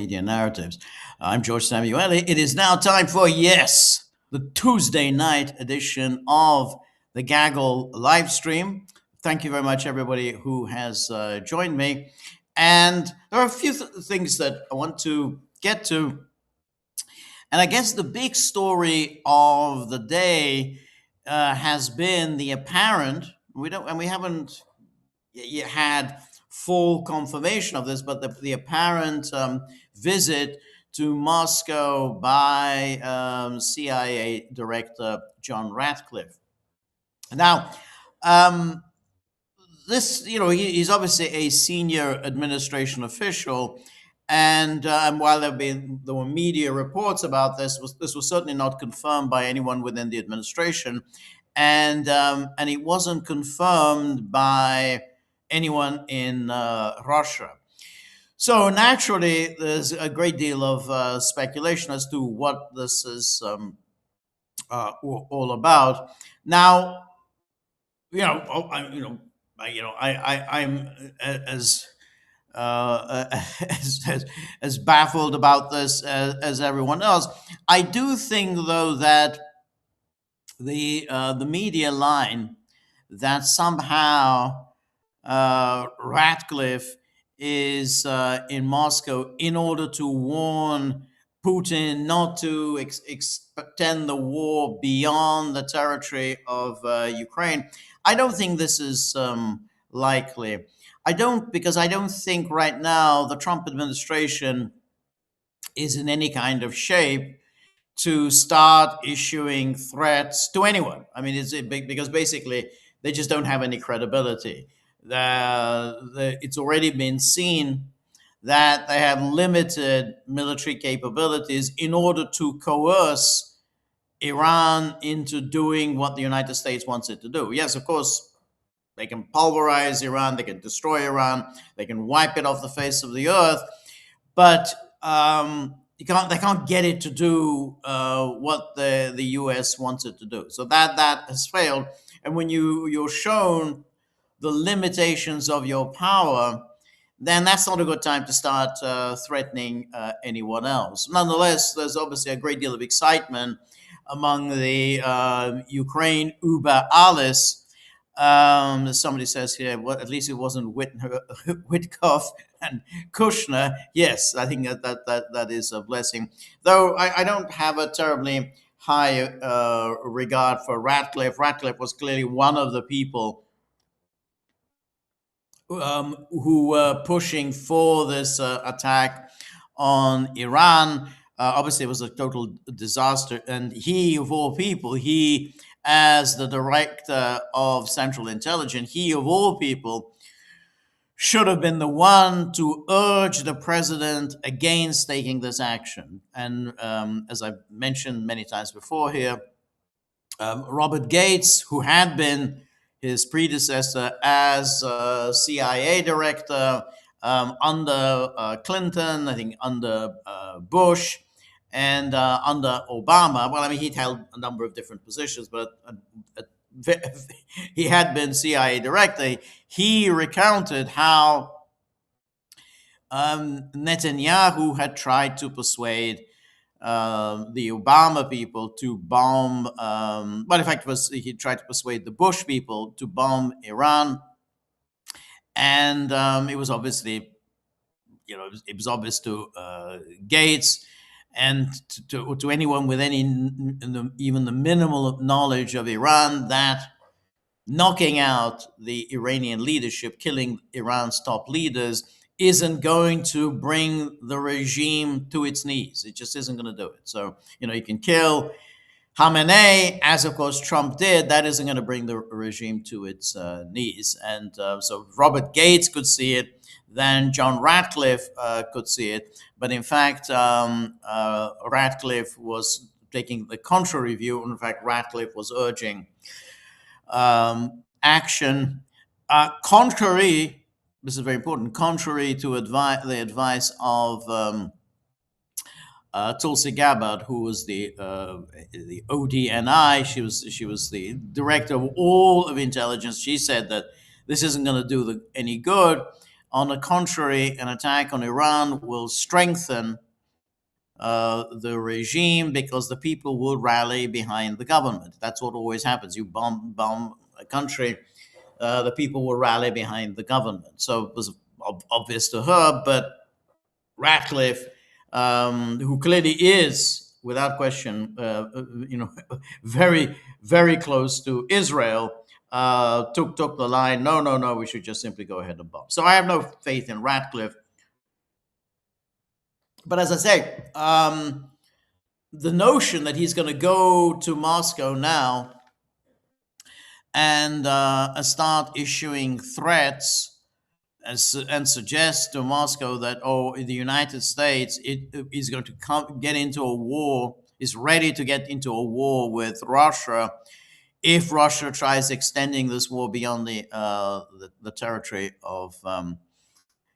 media narratives. I'm George Samueli. It is now time for, yes, the Tuesday night edition of the Gaggle live stream. Thank you very much, everybody who has joined me. And there are a few things that I want to get to. And I guess the big story of the day has been the apparent, we haven't had full confirmation of this, but the apparent visit to Moscow by CIA Director John Ratcliffe. Now, this, he's obviously a senior administration official, and while there were media reports about this was certainly not confirmed by anyone within the administration, and it wasn't confirmed by anyone in Russia. So naturally, there's a great deal of speculation as to what this is all about. Now, I'm as as baffled about this as everyone else. I do think, though, that the media line that somehow Ratcliffe is in Moscow in order to warn Putin not to extend the war beyond the territory of Ukraine. I don't think this is likely. Because I don't think right now the Trump administration is in any kind of shape to start issuing threats to anyone. I mean, because basically they just don't have any credibility. It's already been seen that they have limited military capabilities in order to coerce Iran into doing what the United States wants it to do. Yes, of course, they can pulverize Iran, they can destroy Iran, they can wipe it off the face of the earth, but they can't get it to do what the U.S. wants it to do. So that has failed. And when you're shown the limitations of your power, then that's not a good time to start threatening anyone else. Nonetheless, there's obviously a great deal of excitement among the Ukraine Uber Alice. As somebody says here, at least it wasn't Witkoff and Kushner. Yes, I think that is a blessing. Though I don't have a terribly high regard for Ratcliffe. Ratcliffe was clearly one of the people who were pushing for this attack on Iran. Obviously, it was a total disaster. And he, of all people, as the director of Central Intelligence, he, of all people, should have been the one to urge the president against taking this action. And as I've mentioned many times before here, Robert Gates, who had been his predecessor as CIA director under Clinton, I think under Bush, and under Obama. Well, I mean, he'd held a number of different positions, but he had been CIA director. He recounted how Netanyahu had tried to persuade the Obama people to bomb, in fact, he tried to persuade the Bush people to bomb Iran. And it was obviously, it was obvious to Gates and to anyone with even the minimal knowledge of Iran that knocking out the Iranian leadership, killing Iran's top leaders, isn't going to bring the regime to its knees. It just isn't going to do it. So, you can kill Khamenei, as of course Trump did. That isn't going to bring the regime to its knees. And so Robert Gates could see it. Then John Ratcliffe could see it. But in fact, Ratcliffe was taking the contrary view. In fact, Ratcliffe was urging action contrary, this is very important, contrary to the advice of Tulsi Gabbard, who was the ODNI. She was the director of all of intelligence. She said that this isn't going to do any good. On the contrary, an attack on Iran will strengthen the regime because the people will rally behind the government. That's what always happens. You bomb a country, the people will rally behind the government. So it was obvious to her, but Ratcliffe, who clearly is, without question, very, very close to Israel, took the line. No, no, no. We should just simply go ahead and bomb. So I have no faith in Ratcliffe. But as I say, the notion that he's going to go to Moscow now and start issuing threats and suggest to Moscow that, oh, the United States is going to get into a war, is ready to get into a war with Russia if Russia tries extending this war beyond the territory of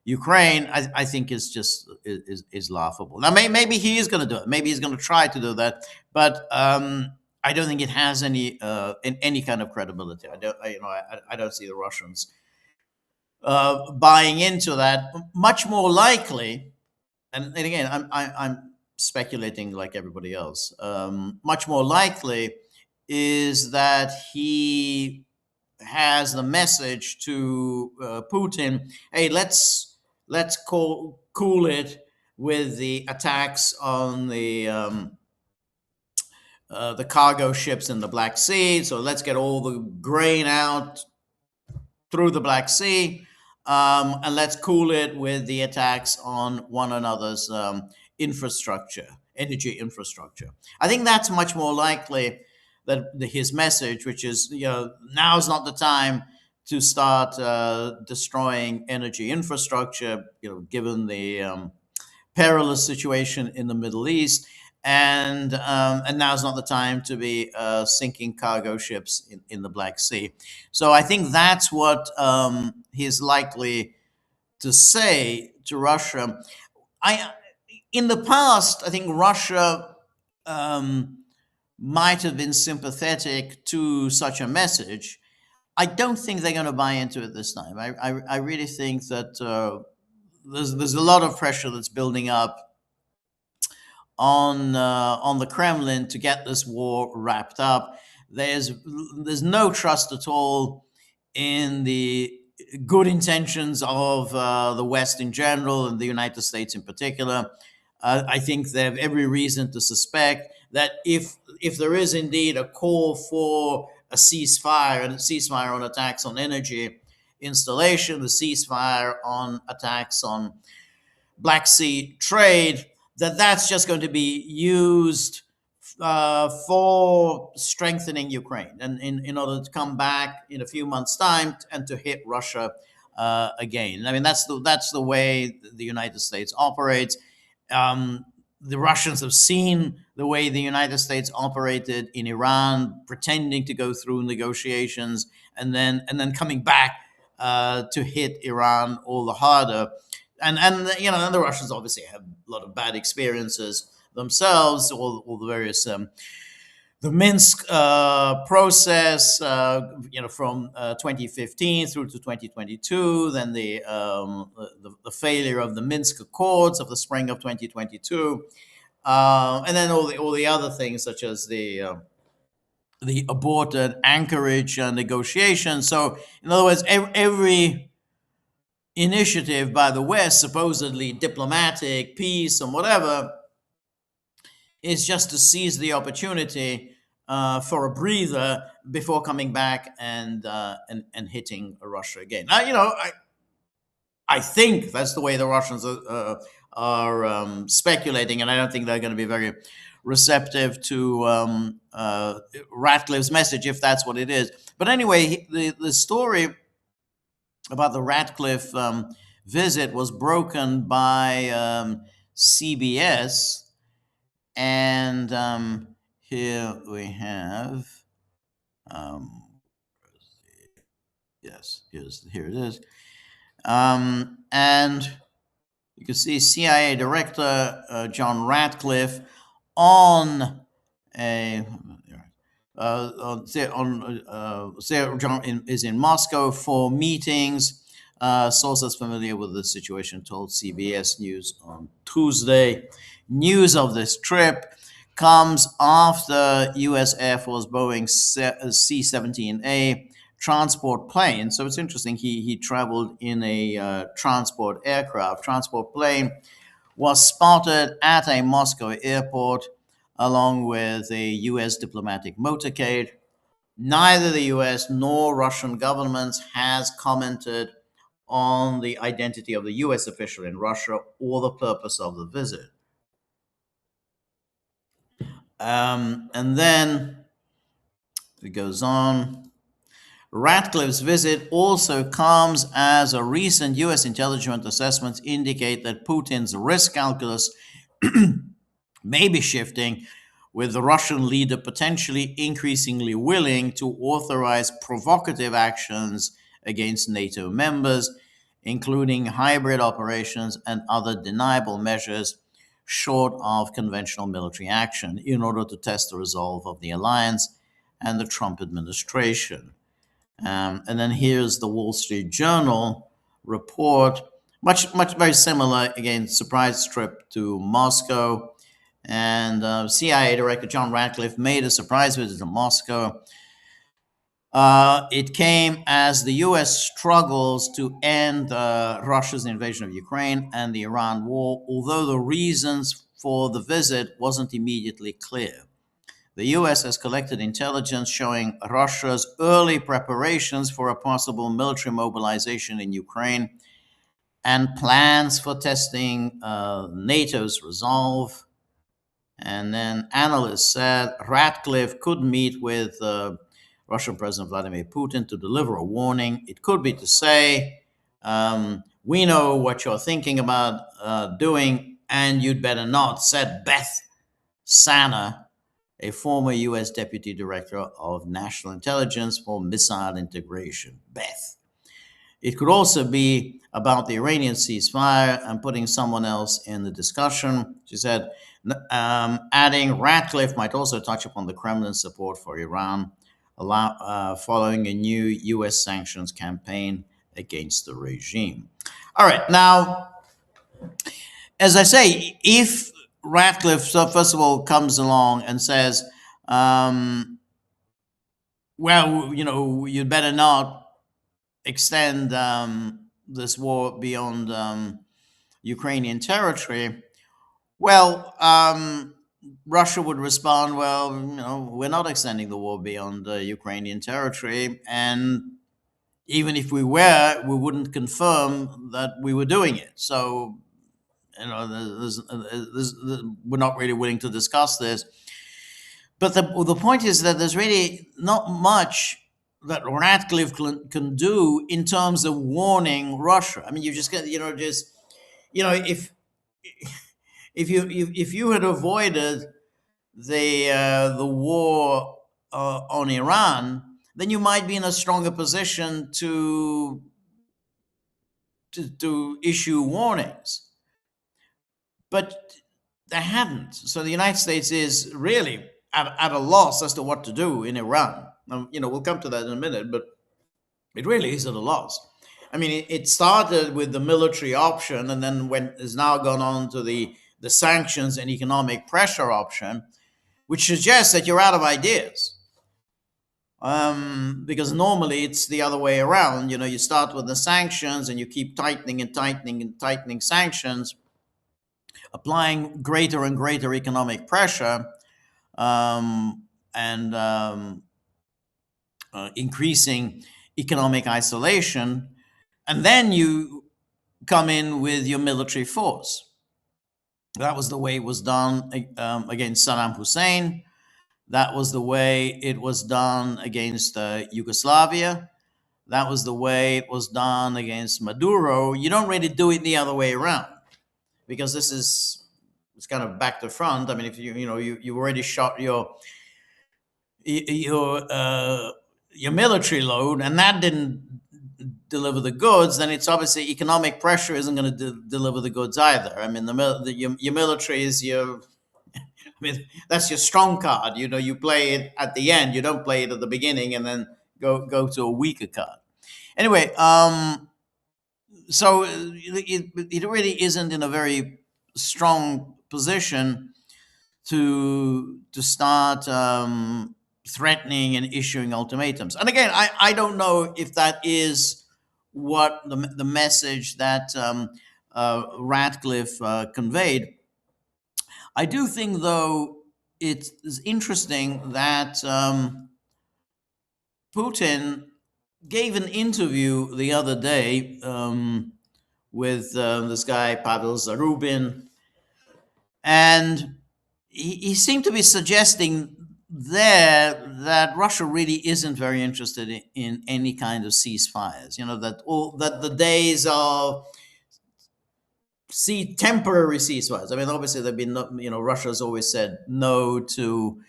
Ukraine, I think is laughable. Now, maybe he is going to do it. Maybe he's going to try to do that, but I don't think it has any kind of credibility. I don't see the Russians buying into that. Much more likely, and again, I'm speculating like everybody else. Much more likely is that he has the message to Putin: "Hey, let's cool it with the attacks on the cargo ships in the Black Sea. So let's get all the grain out through the Black Sea, and let's cool it with the attacks on one another's infrastructure, energy infrastructure." I think that's much more likely that his message, which is, now's not the time to start destroying energy infrastructure, given the perilous situation in the Middle East, and now's not the time to be sinking cargo ships in the Black Sea. So I think that's what he's likely to say to Russia. In the past, I think Russia might have been sympathetic to such a message. I don't think they're going to buy into it this time. I really think that there's a lot of pressure that's building up on the Kremlin to get this war wrapped up. There's no trust at all in the good intentions of the West in general and the United States in particular. I think they have every reason to suspect that if there is indeed a call for a ceasefire, and a ceasefire on attacks on energy installation, the ceasefire on attacks on Black Sea trade, that's just going to be used for strengthening Ukraine, and in order to come back in a few months' time and to hit Russia again. I mean, that's the way the United States operates. The Russians have seen the way the United States operated in Iran, pretending to go through negotiations and then coming back to hit Iran all the harder. And the Russians obviously have a lot of bad experiences themselves, all the various the Minsk process, from 2015 through to 2022, then the failure of the Minsk Accords of the spring of 2022, and then all the other things such as the aborted Anchorage negotiations. So, in other words, every initiative by the West, supposedly diplomatic, peace, and whatever, is just to seize the opportunity for a breather before coming back and hitting Russia again. Now, I think that's the way the Russians are speculating, and I don't think they're going to be very receptive to Ratcliffe's message, if that's what it is. But anyway, the story about the Ratcliffe visit was broken by CBS. And here we have, here it is. And you can see CIA Director John Ratcliffe on a John is in Moscow for meetings sources familiar with the situation told CBS News on Tuesday. News of this trip comes after U.S. Air Force Boeing C-17A transport plane. So it's interesting. He traveled in a transport aircraft. Transport plane was spotted at a Moscow airport along with a U.S. diplomatic motorcade. Neither the US nor Russian governments has commented on the identity of the US official in Russia or the purpose of the visit. And then it goes on. Ratcliffe's visit also comes as a recent US intelligence assessments indicate that Putin's risk calculus may be shifting, with the Russian leader potentially increasingly willing to authorize provocative actions against NATO members, including hybrid operations and other deniable measures short of conventional military action, in order to test the resolve of the alliance and the Trump administration. And then here's the Wall Street Journal report, much very similar. Again, surprise trip to Moscow. And CIA Director John Ratcliffe made a surprise visit to Moscow. It came as the U.S. struggles to end Russia's invasion of Ukraine and the Iran war, although the reasons for the visit wasn't immediately clear. The U.S. has collected intelligence showing Russia's early preparations for a possible military mobilization in Ukraine and plans for testing NATO's resolve. And then analysts said Ratcliffe could meet with Russian President Vladimir Putin to deliver a warning. It could be to say, we know what you're thinking about doing, and you'd better not, said Beth Sanner, a former U.S. Deputy Director of National Intelligence for Missile Integration, Beth. It could also be about the Iranian ceasefire and putting someone else in the discussion. She said, adding, Ratcliffe might also touch upon the Kremlin's support for Iran, following a new U.S. sanctions campaign against the regime. All right, now, as I say, if Ratcliffe, so first of all, comes along and says, well, you'd better not extend this war beyond Ukrainian territory, well, Russia would respond, well, we're not extending the war beyond Ukrainian territory, and even if we were, we wouldn't confirm that we were doing it. So, we're not really willing to discuss this. But the point is that there's really not much that Ratcliffe can do in terms of warning Russia. I mean, you just get, if you had avoided the war on Iran, then you might be in a stronger position to issue warnings. But they hadn't. So the United States is really at a loss as to what to do in Iran. We'll come to that in a minute, but it really is at a loss. I mean, it started with the military option, and then has now gone on to the sanctions and economic pressure option, which suggests that you're out of ideas. Because normally it's the other way around. You start with the sanctions and you keep tightening and tightening and tightening sanctions, applying greater and greater economic pressure, and increasing economic isolation, and then you come in with your military force. That was the way it was done against Saddam Hussein. That was the way it was done against Yugoslavia. That was the way it was done against Maduro. You don't really do it the other way around, because it's kind of back to front. I mean, if you already shot your military load, and that didn't deliver the goods, then it's obviously economic pressure isn't going to deliver the goods either. I mean, your military is that's your strong card. You play it at the end. You don't play it at the beginning and then go to a weaker card. Anyway, So it really isn't in a very strong position to start threatening and issuing ultimatums. And again, I don't know if that is what the message that Ratcliffe conveyed. I do think, though, it is interesting that Putin gave an interview the other day with this guy Pavel Zarubin, and he seemed to be suggesting there that Russia really isn't very interested in any kind of ceasefires. You know, that the days of temporary ceasefires. I mean, obviously there've been Russia's always said no to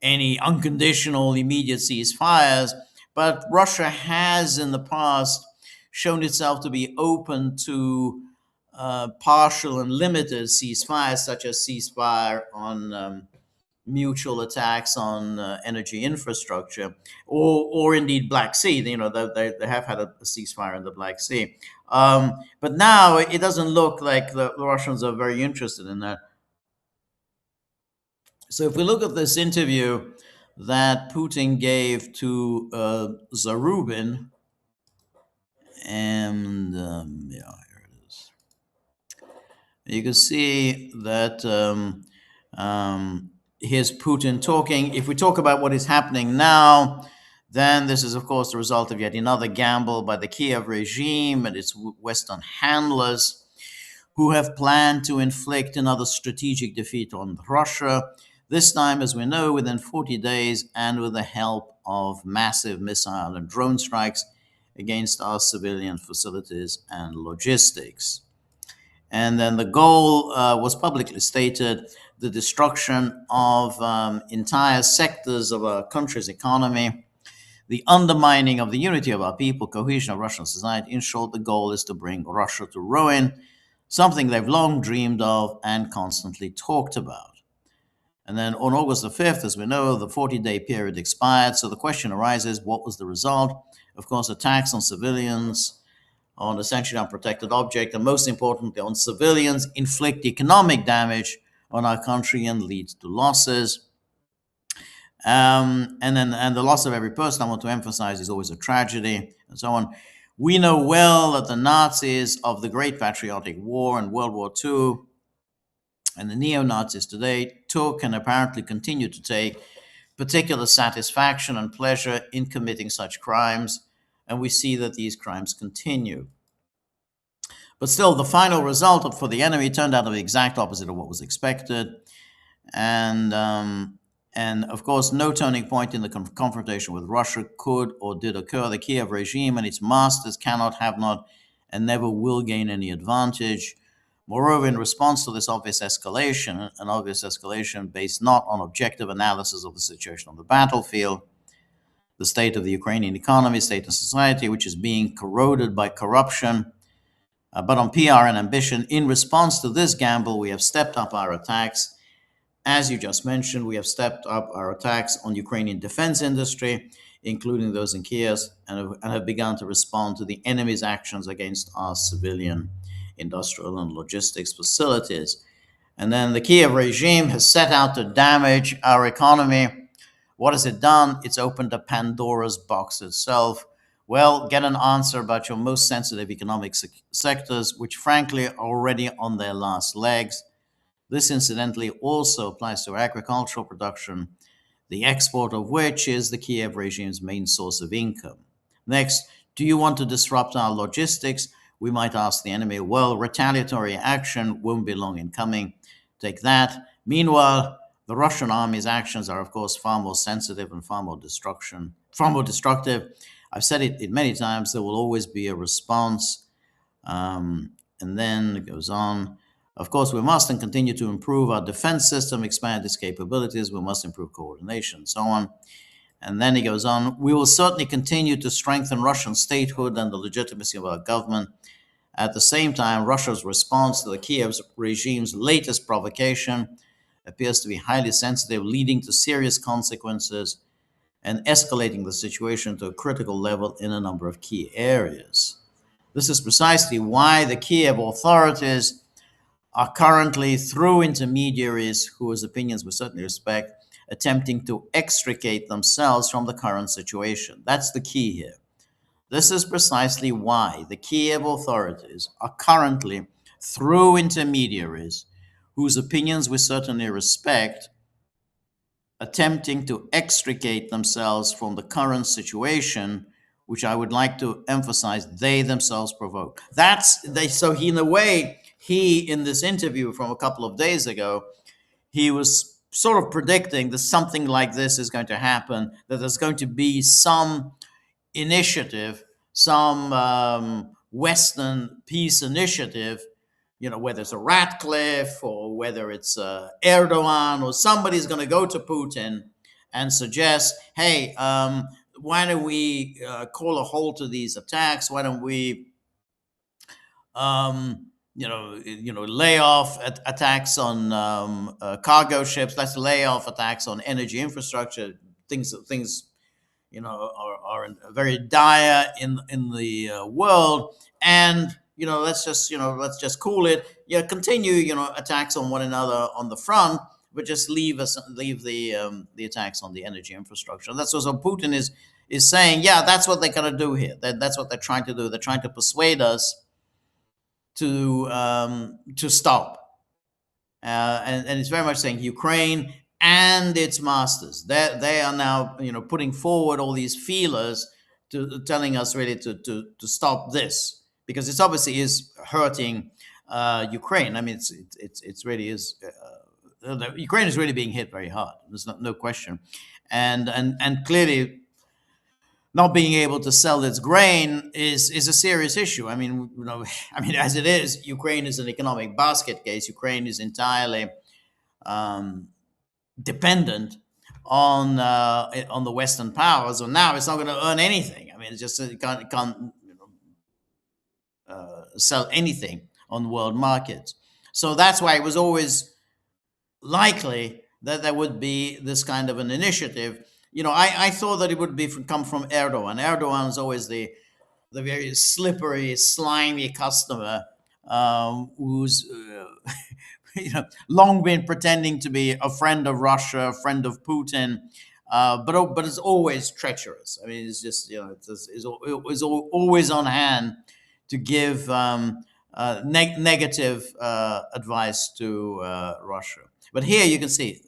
any unconditional immediate ceasefires, but Russia has in the past shown itself to be open to partial and limited ceasefires, such as ceasefire on mutual attacks on energy infrastructure, or indeed Black Sea. They have had a ceasefire in the Black Sea, but now it doesn't look like the Russians are very interested in that. So if we look at this interview that Putin gave to Zarubin, and yeah, here it is. You can see that here's Putin talking. If we talk about what is happening now, then this is, of course, the result of yet another gamble by the Kiev regime and its Western handlers, who have planned to inflict another strategic defeat on Russia, this time, as we know, within 40 days and with the help of massive missile and drone strikes against our civilian facilities and logistics. And then the goal was publicly stated: the destruction of entire sectors of our country's economy, the undermining of the unity of our people, cohesion of Russian society. In short, the goal is to bring Russia to ruin, something they've long dreamed of and constantly talked about. And then on August the 5th, as we know, the 40-day period expired. So the question arises, what was the result? Of course, attacks on civilians, on essentially unprotected objects, and most importantly, on civilians, inflict economic damage on our country and lead to losses. And the loss of every person, I want to emphasize, is always a tragedy, and so on. We know well that the Nazis of the Great Patriotic War and World War II and the neo-Nazis today took and apparently continue to take particular satisfaction and pleasure in committing such crimes, and we see that these crimes continue. But still, the final result for the enemy turned out to be the exact opposite of what was expected. And of course, no turning point in the confrontation with Russia could or did occur. The Kiev regime and its masters cannot, have not, and never will gain any advantage. Moreover, in response to this obvious escalation, an obvious escalation based not on objective analysis of the situation on the battlefield, the state of the Ukrainian economy, state of society, which is being corroded by corruption, but on PR and ambition. In response to this gamble, we have stepped up our attacks. As you just mentioned, we have stepped up our attacks on Ukrainian defense industry, including those in Kiev, and have begun to respond to the enemy's actions against our civilian, industrial, and logistics facilities. And then the Kiev regime has set out to damage our economy. What has it done? It's opened a Pandora's box itself. Well, get an answer about your most sensitive economic sectors, which frankly are already on their last legs. This, incidentally, also applies to agricultural production, the export of which is the Kiev regime's main source of income. Next, do you want to disrupt our logistics? We might ask the enemy. Well, retaliatory action won't be long in coming. Take that. Meanwhile, the Russian army's actions are, of course, far more sensitive and far more destructive. I've said it many times. There will always be a response. And then it goes on. Of course, we must and continue to improve our defense system, expand its capabilities. We must improve coordination, and so on. And then he goes on, we will certainly continue to strengthen Russian statehood and the legitimacy of our government. At the same time, Russia's response to the Kiev regime's latest provocation appears to be highly sensitive, leading to serious consequences and escalating the situation to a critical level in a number of key areas. This is precisely why the Kiev authorities are currently, through intermediaries whose opinions we certainly respect, attempting to extricate themselves from the current situation. That's the key here. This is precisely why the Kiev authorities are currently, through intermediaries whose opinions we certainly respect, attempting to extricate themselves from the current situation, which I would like to emphasize they themselves provoke. So he, in a way, in this interview from a couple of days ago, he was sort of predicting that something like this is going to happen, that there's going to be some initiative, some Western peace initiative, whether it's a Ratcliffe or whether it's Erdogan or somebody's going to go to Putin and suggest, hey, why don't we call a halt to these attacks? Why don't we, lay off attacks on cargo ships? Let's lay off attacks on energy infrastructure. Things are very dire in the world, and let's just cool it. Continue attacks on one another on the front, but just leave the attacks on the energy infrastructure. And that's what Putin is saying. Yeah, that's what they're going to do here. That's what they're trying to do. They're trying to persuade us to stop. And it's very much saying Ukraine and its masters. They are now putting forward all these feelers to telling us really to stop this, because it's obviously is hurting Ukraine. I mean, it's really is. Ukraine is really being hit very hard. There's no question, and clearly not being able to sell its grain is a serious issue. I mean, as it is, Ukraine is an economic basket case. Ukraine is entirely dependent on the Western powers. So now it's not going to earn anything. I mean, it can't sell anything on world markets. So that's why it was always likely that there would be this kind of an initiative. I thought that it would come from Erdogan. Erdogan is always the very slippery, slimy customer who's long been pretending to be a friend of Russia, a friend of Putin, but it's always treacherous. I mean, it's just it's always on hand to give negative advice to Russia. But here you can see,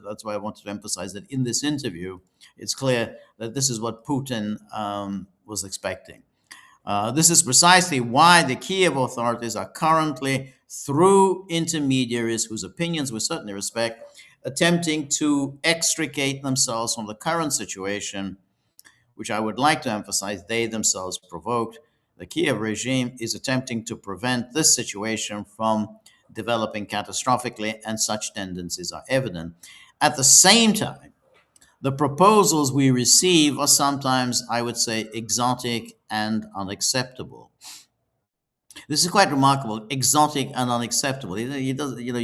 that's why I wanted to emphasize that in this interview, it's clear that this is what Putin was expecting. This is precisely why the Kiev authorities are currently, through intermediaries whose opinions we certainly respect, attempting to extricate themselves from the current situation, which I would like to emphasize they themselves provoked. The Kiev regime is attempting to prevent this situation from developing catastrophically, and such tendencies are evident. At the same time, the proposals we receive are sometimes, I would say, exotic and unacceptable. This is quite remarkable, exotic and unacceptable. You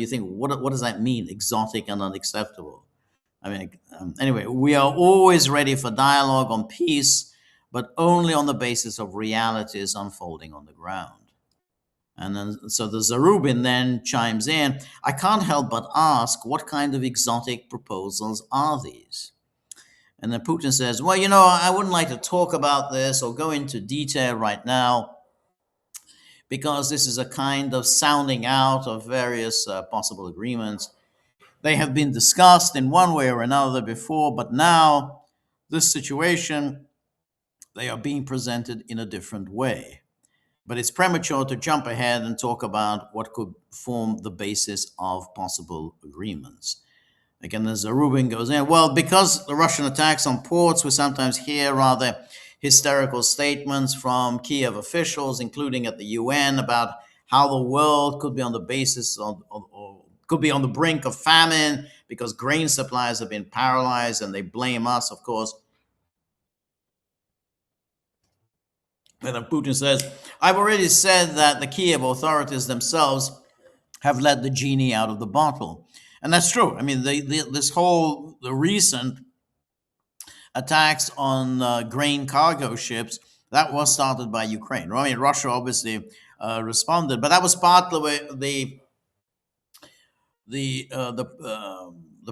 think, what does that mean, exotic and unacceptable? I mean, anyway, we are always ready for dialogue on peace, but only on the basis of realities unfolding on the ground. And then, so the Zarubin then chimes in, I can't help but ask, what kind of exotic proposals are these? And then Putin says, well, I wouldn't like to talk about this or go into detail right now, because this is a kind of sounding out of various possible agreements. They have been discussed in one way or another before, but now this situation, they are being presented in a different way. But it's premature to jump ahead and talk about what could form the basis of possible agreements. Again, as Zarubin goes in, well, because the Russian attacks on ports, we sometimes hear rather hysterical statements from Kiev officials, including at the UN, about how the world could be on the basis of, or could be on the brink of famine because grain supplies have been paralyzed, and they blame us, of course. And then Putin says, I've already said that the Kiev authorities themselves have let the genie out of the bottle. And that's true. I mean, the recent attacks on grain cargo ships, That was started by Ukraine. I mean, Russia obviously responded, but that was part of the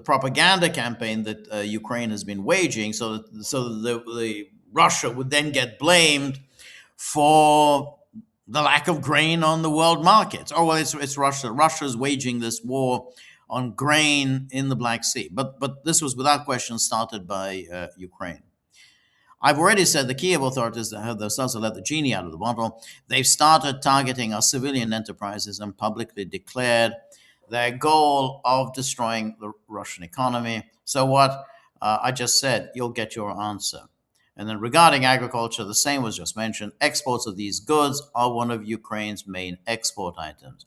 propaganda campaign that Ukraine has been waging, so the Russia would then get blamed for the lack of grain on the world markets. Oh well, it's Russia. Russia's waging this war on grain in the Black Sea, but this was without question started by Ukraine. I've already said the Kiev authorities have themselves let the genie out of the bottle. They've started targeting our civilian enterprises and publicly declared their goal of destroying the Russian economy. So what? I just said, you'll get your answer. And then regarding agriculture, the same was just mentioned. Exports of these goods are one of Ukraine's main export items.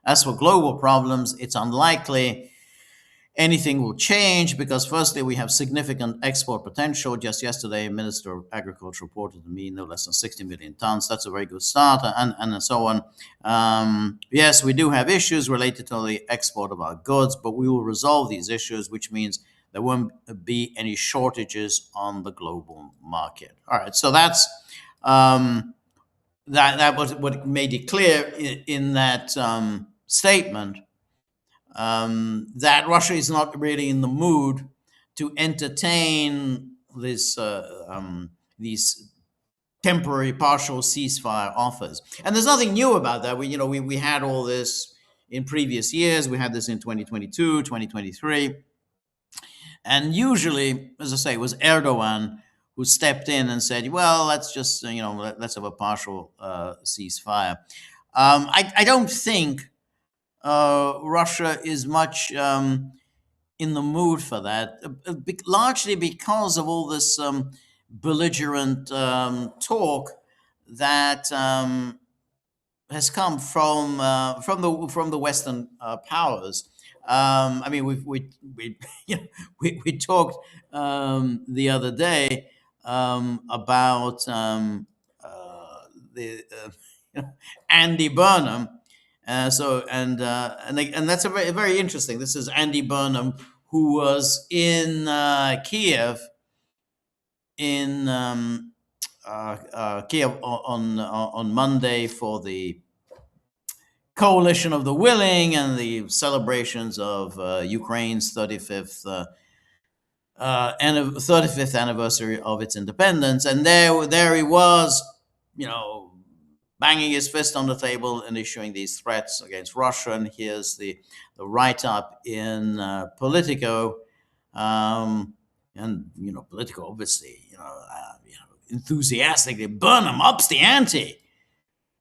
As for global problems, it's unlikely anything will change because, firstly, we have significant export potential. Just yesterday, Minister of Agriculture reported to me no less than 60 million tons. That's a very good start, and so on. Yes, we do have issues related to the export of our goods, but we will resolve these issues, which means there won't be any shortages on the global market. All right, so that's that was what made it clear in that statement. That Russia is not really in the mood to entertain these temporary partial ceasefire offers. And there's nothing new about that. We had all this in previous years. We had this in 2022, 2023. And usually, as I say, it was Erdogan who stepped in and said, well, let's just, let's have a partial ceasefire. I don't think Russia is much in the mood for that, largely because of all this belligerent talk that has come from the Western powers. I mean, we talked the other day about the Andy Burnham. And that's very interesting. This is Andy Burnham, who was in Kiev Kiev on Monday for the Coalition of the Willing and the celebrations of Ukraine's 35th anniversary of its independence. And there he was, banging his fist on the table and issuing these threats against Russia. And here's the write-up in Politico. And Politico obviously, enthusiastically, Burnham ups the ante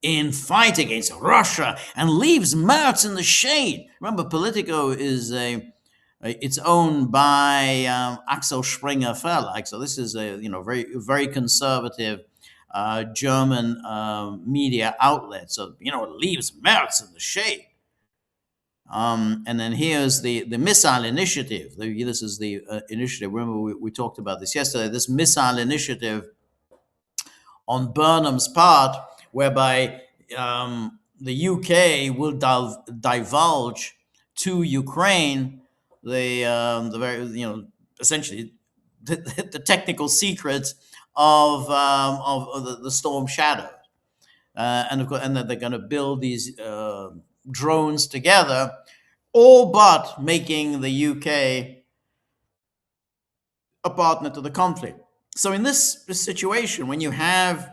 in fight against Russia and leaves Merz in the shade. Remember, Politico is it's owned by Axel Springer Verlag, so this is a very very conservative German media outlet. So it leaves Merz in the shade. And then here's the missile initiative. This is the initiative. Remember, we talked about this yesterday. This missile initiative on Burnham's part, whereby the UK will divulge to Ukraine the very essentially the technical secrets of the Storm Shadow, and of course, and that they're going to build these drones together, all but making the UK a partner to the conflict. So in this situation, when you have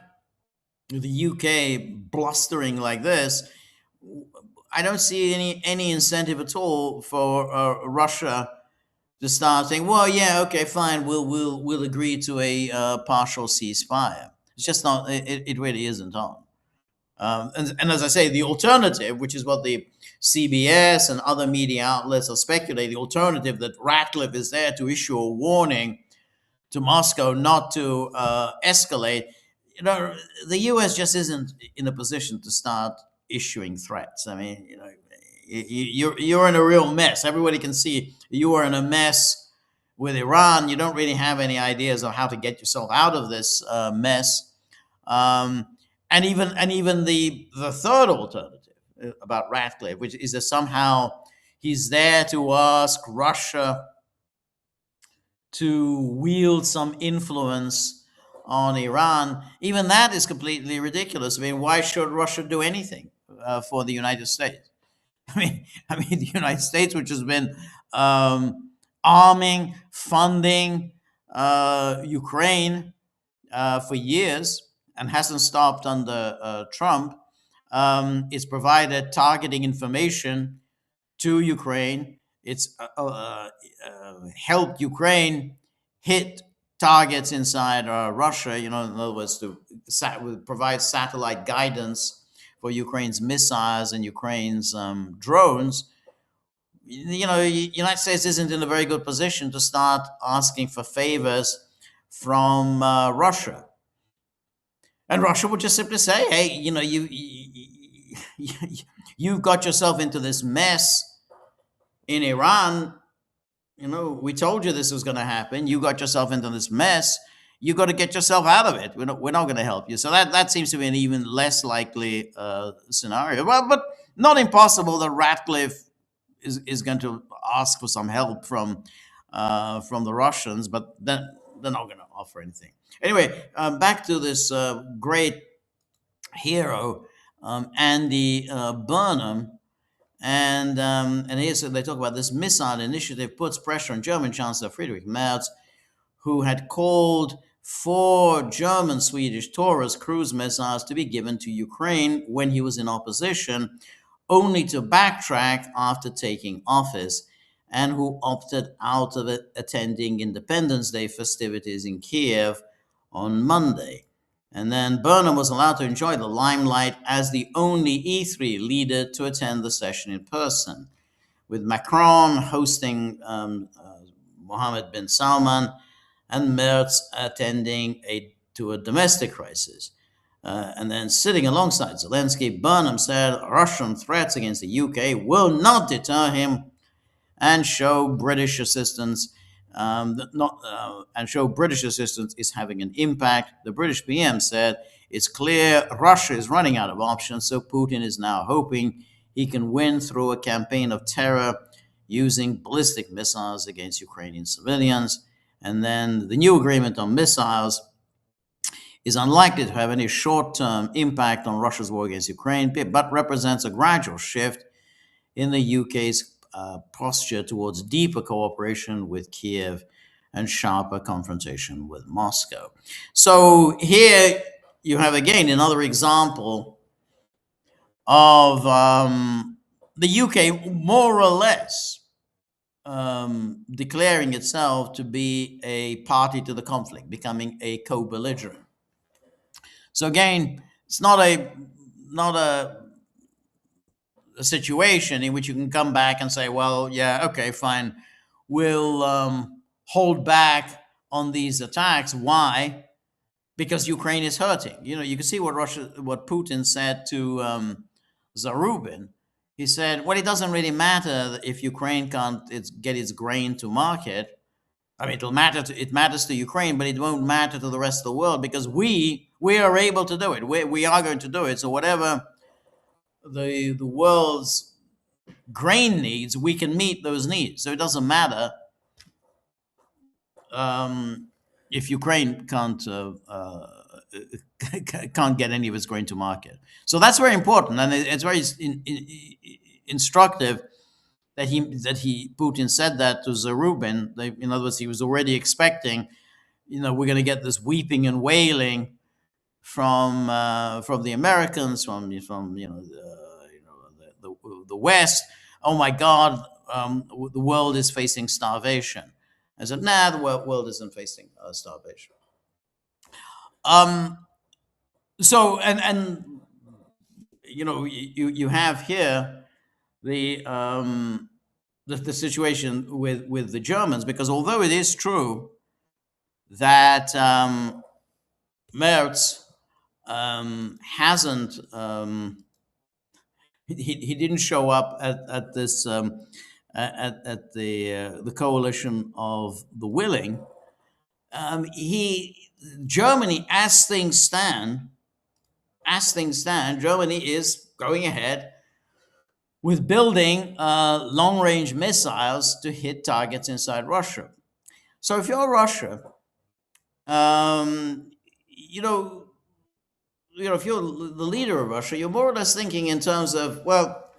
the UK blustering like this, I don't see any incentive at all for Russia to start saying, "Well, yeah, okay, fine, we'll agree to a partial ceasefire." It's just not. It really isn't on. And as I say, the alternative, which is what the CBS and other media outlets are speculating, the alternative that Ratcliffe is there to issue a warning to Moscow not to escalate. The U.S. just isn't in a position to start issuing threats. I mean, you're in a real mess. Everybody can see you are in a mess with Iran. You don't really have any ideas of how to get yourself out of this mess. And even the third alternative about Ratcliffe, which is that somehow he's there to ask Russia to wield some influence on Iran, even that is completely ridiculous. I mean, why should Russia do anything for the United States? I mean, the United States, which has been arming, funding Ukraine for years and hasn't stopped under Trump, it's provided targeting information to Ukraine. It's helped Ukraine hit targets inside Russia. In other words, to provide satellite guidance for Ukraine's missiles and Ukraine's drones. United States isn't in a very good position to start asking for favors from Russia, and Russia would just simply say, "Hey, you got yourself into this mess in Iran. We told you this was going to happen. You got yourself into this mess. You got to get yourself out of it. We're not going to help you." So that seems to be an even less likely scenario. Well, but not impossible that Ratcliffe is going to ask for some help from the Russians, but then they're not going to offer anything. Anyway, back to this great hero, Andy Burnham. And here so they talk about this missile initiative puts pressure on German Chancellor Friedrich Merz, who had called for German Swedish Taurus cruise missiles to be given to Ukraine when he was in opposition, only to backtrack after taking office, and who opted out of attending Independence Day festivities in Kiev on Monday. And then Burnham was allowed to enjoy the limelight as the only E3 leader to attend the session in person, with Macron hosting Mohammed bin Salman and Merz attending to a domestic crisis. And then sitting alongside Zelensky, Burnham said Russian threats against the UK will not deter him and show British assistance is having an impact. The British PM said it's clear Russia is running out of options, so Putin is now hoping he can win through a campaign of terror using ballistic missiles against Ukrainian civilians. And then the new agreement on missiles is unlikely to have any short-term impact on Russia's war against Ukraine, but represents a gradual shift in the UK's posture towards deeper cooperation with Kiev and sharper confrontation with Moscow. So here you have again another example of the UK more or less declaring itself to be a party to the conflict, becoming a co-belligerent. So again, it's not a situation in which you can come back and say, well, yeah, okay, fine, we'll hold back on these attacks. Why? Because Ukraine is hurting. You can see what Putin said to Zarubin. He said, well, it doesn't really matter if Ukraine can't get its grain to market. I mean, it matters to Ukraine, but it won't matter to the rest of the world because we are able to do it. We are going to do it. So whatever the world's grain needs, we can meet those needs. So it doesn't matter if Ukraine can't get any of its grain to market. So that's very important, and it's very instructive that Putin said that to Zarubin. In other words, he was already expecting, we're going to get this weeping and wailing from the Americans, from the West. Oh my God, the world is facing starvation. I said, nah, the world isn't facing starvation. So you have here the situation with the Germans, because although it is true that Merz hasn't he didn't show up at this at the coalition of the willing. Germany, as things stand, Germany is going ahead with building long-range missiles to hit targets inside Russia. So if you're Russia, you know, if you're the leader of Russia, you're more or less thinking in terms of, well,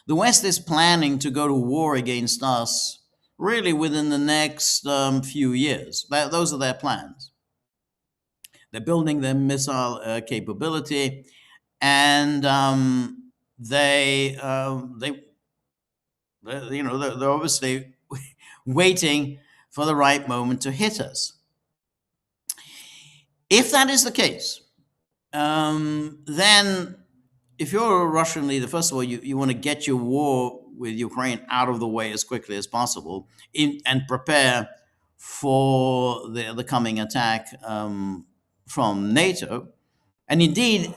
the West is planning to go to war against us really within the next few years. Those are their plans. They're building their missile capability, and they're obviously waiting for the right moment to hit us. If that is the case, then if you're a Russian leader, first of all, you want to get your war with Ukraine out of the way as quickly as possible and prepare for the coming attack from NATO. And indeed,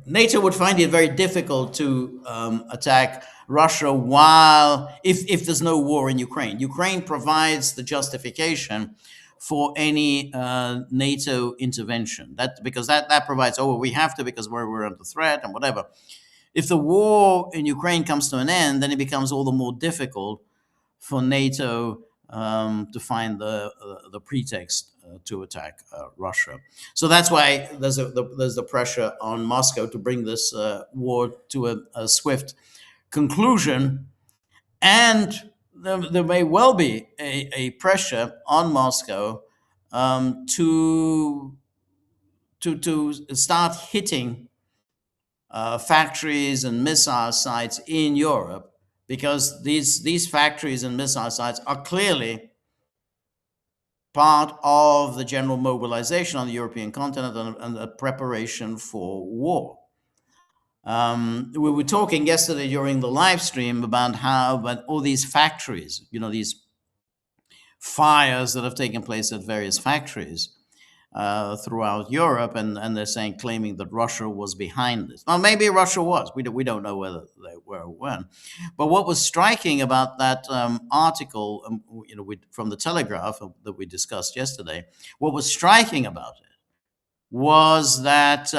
NATO would find it very difficult to attack Russia if there's no war in Ukraine. Ukraine provides the justification for any NATO intervention. Because that provides, oh, well, we have to because we're under threat and whatever. If the war in Ukraine comes to an end, then it becomes all the more difficult for NATO to find the pretext to attack Russia. So that's why there's the pressure on Moscow to bring this war to a swift conclusion, and there may well be a pressure on Moscow to start hitting factories and missile sites in Europe, because these factories and missile sites are clearly part of the general mobilization on the European continent and the preparation for war. We were talking yesterday during the live stream about all these factories, these fires that have taken place at various factories throughout Europe, and they're claiming that Russia was behind this. Well, maybe Russia was. We don't know whether they were or weren't. But what was striking about that article, from the Telegraph that we discussed yesterday, what was striking about it was that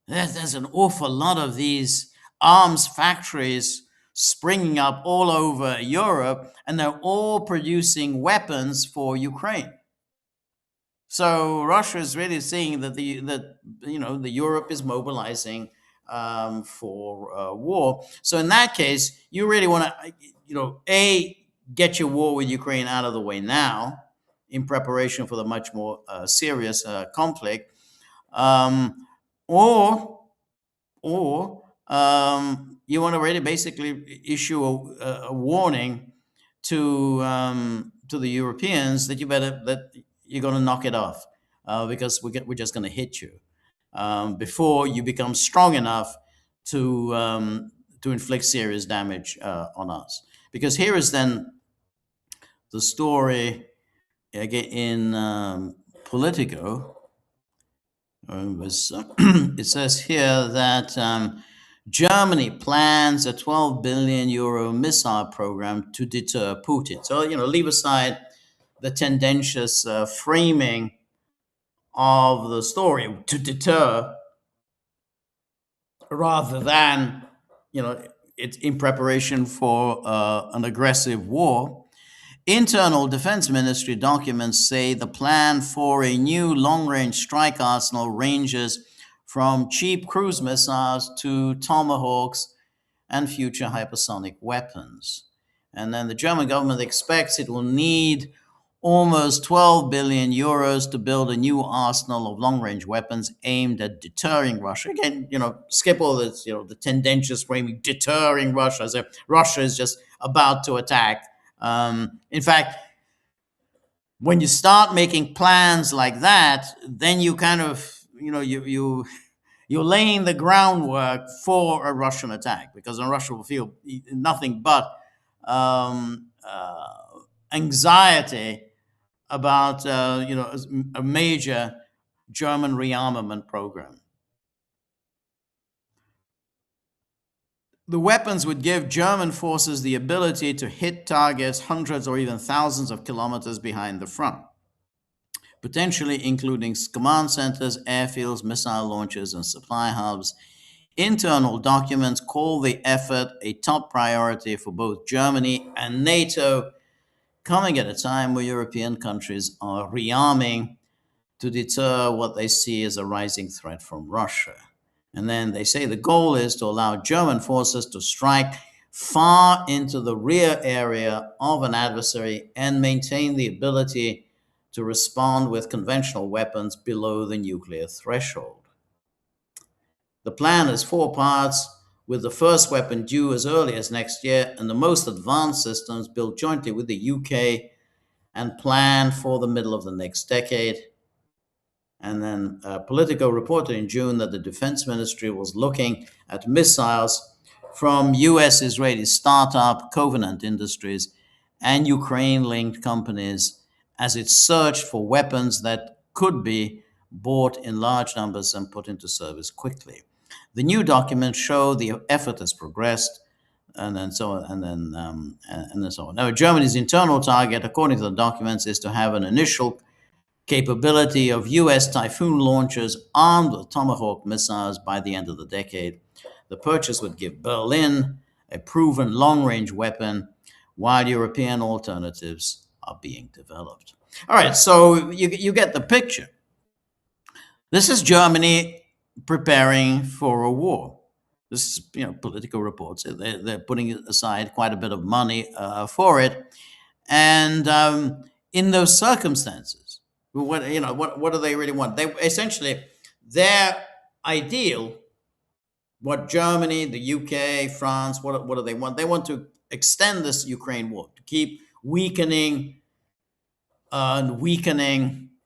there's an awful lot of these arms factories springing up all over Europe, and they're all producing weapons for Ukraine. So Russia is really seeing that the Europe is mobilizing for war. So in that case, you really want to get your war with Ukraine out of the way now, in preparation for the much more serious conflict, or you want to really basically issue a warning to the Europeans that you're going to knock it off, because we're just going to hit you before you become strong enough to inflict serious damage on us. Because here is then the story again in Politico. It says here that Germany plans a 12 billion euro missile program to deter Putin. So, leave aside the tendentious framing of the story, to deter, rather than, it's in preparation for an aggressive war. Internal Defense Ministry documents say the plan for a new long-range strike arsenal ranges from cheap cruise missiles to Tomahawks and future hypersonic weapons. And then the German government expects it will need almost 12 billion euros to build a new arsenal of long-range weapons aimed at deterring Russia. Again, skip all this, the tendentious framing, deterring Russia, as if Russia is just about to attack. In fact, when you start making plans like that, then you kind of, you're laying the groundwork for a Russian attack, because then Russia will feel nothing but anxiety about a major German rearmament program. The weapons would give German forces the ability to hit targets hundreds or even thousands of kilometers behind the front, potentially including command centers, airfields, missile launchers, and supply hubs. Internal documents call the effort a top priority for both Germany and NATO, coming at a time where European countries are rearming to deter what they see as a rising threat from Russia. And then they say the goal is to allow German forces to strike far into the rear area of an adversary and maintain the ability to respond with conventional weapons below the nuclear threshold. The plan has four parts, with the first weapon due as early as next year and the most advanced systems built jointly with the UK and planned for the middle of the next decade. And then Politico reported in June that the Defense Ministry was looking at missiles from US Israeli startup Covenant Industries and Ukraine linked companies as it searched for weapons that could be bought in large numbers and put into service quickly. The new documents show the effort has progressed, and then so on, and then so on. Now, Germany's internal target, according to the documents, is to have an initial capability of U.S. Typhoon launchers armed with Tomahawk missiles by the end of the decade. The purchase would give Berlin a proven long-range weapon, while European alternatives are being developed. All right, so you get the picture. This is Germany preparing for a war. This is, Political reports. They're putting aside quite a bit of money for it, and in those circumstances, what do they really want? They essentially, their ideal, what Germany, the UK, France, what do they want? They want to extend this Ukraine war, to keep weakening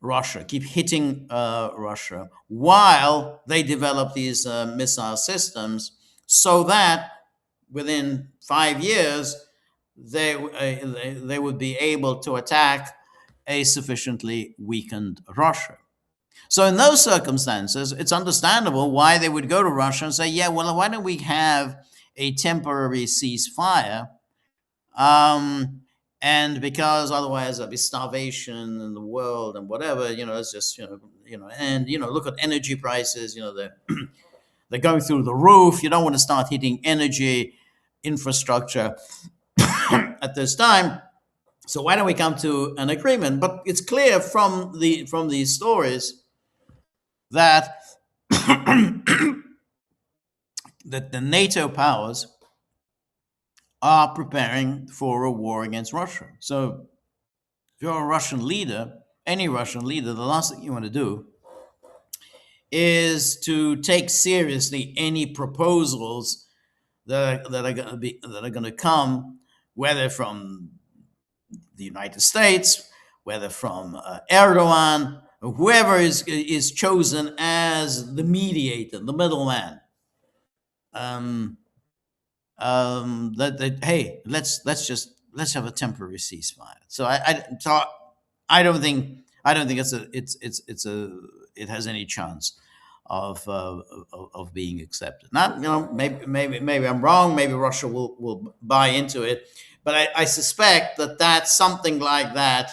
Russia, keep hitting Russia, while they develop these missile systems, so that within 5 years they would be able to attack a sufficiently weakened Russia. So in those circumstances, it's understandable why they would go to Russia and say, yeah, well, why don't we have a temporary ceasefire? And because otherwise there'll be starvation in the world and whatever, it's just, and, look at energy prices, they're going through the roof. You don't want to start hitting energy infrastructure at this time. So why don't we come to an agreement? But it's clear from these stories that that the NATO powers are preparing for a war against Russia. So if you're a Russian leader, any Russian leader, the last thing you want to do is to take seriously any proposals that are going to come, whether from the United States, whether from Erdogan, or whoever is chosen as the mediator, the middleman. Hey, let's have a temporary ceasefire. So I don't think it has any chance of being accepted. Not, maybe I'm wrong. Maybe Russia will buy into it, but I suspect that something like that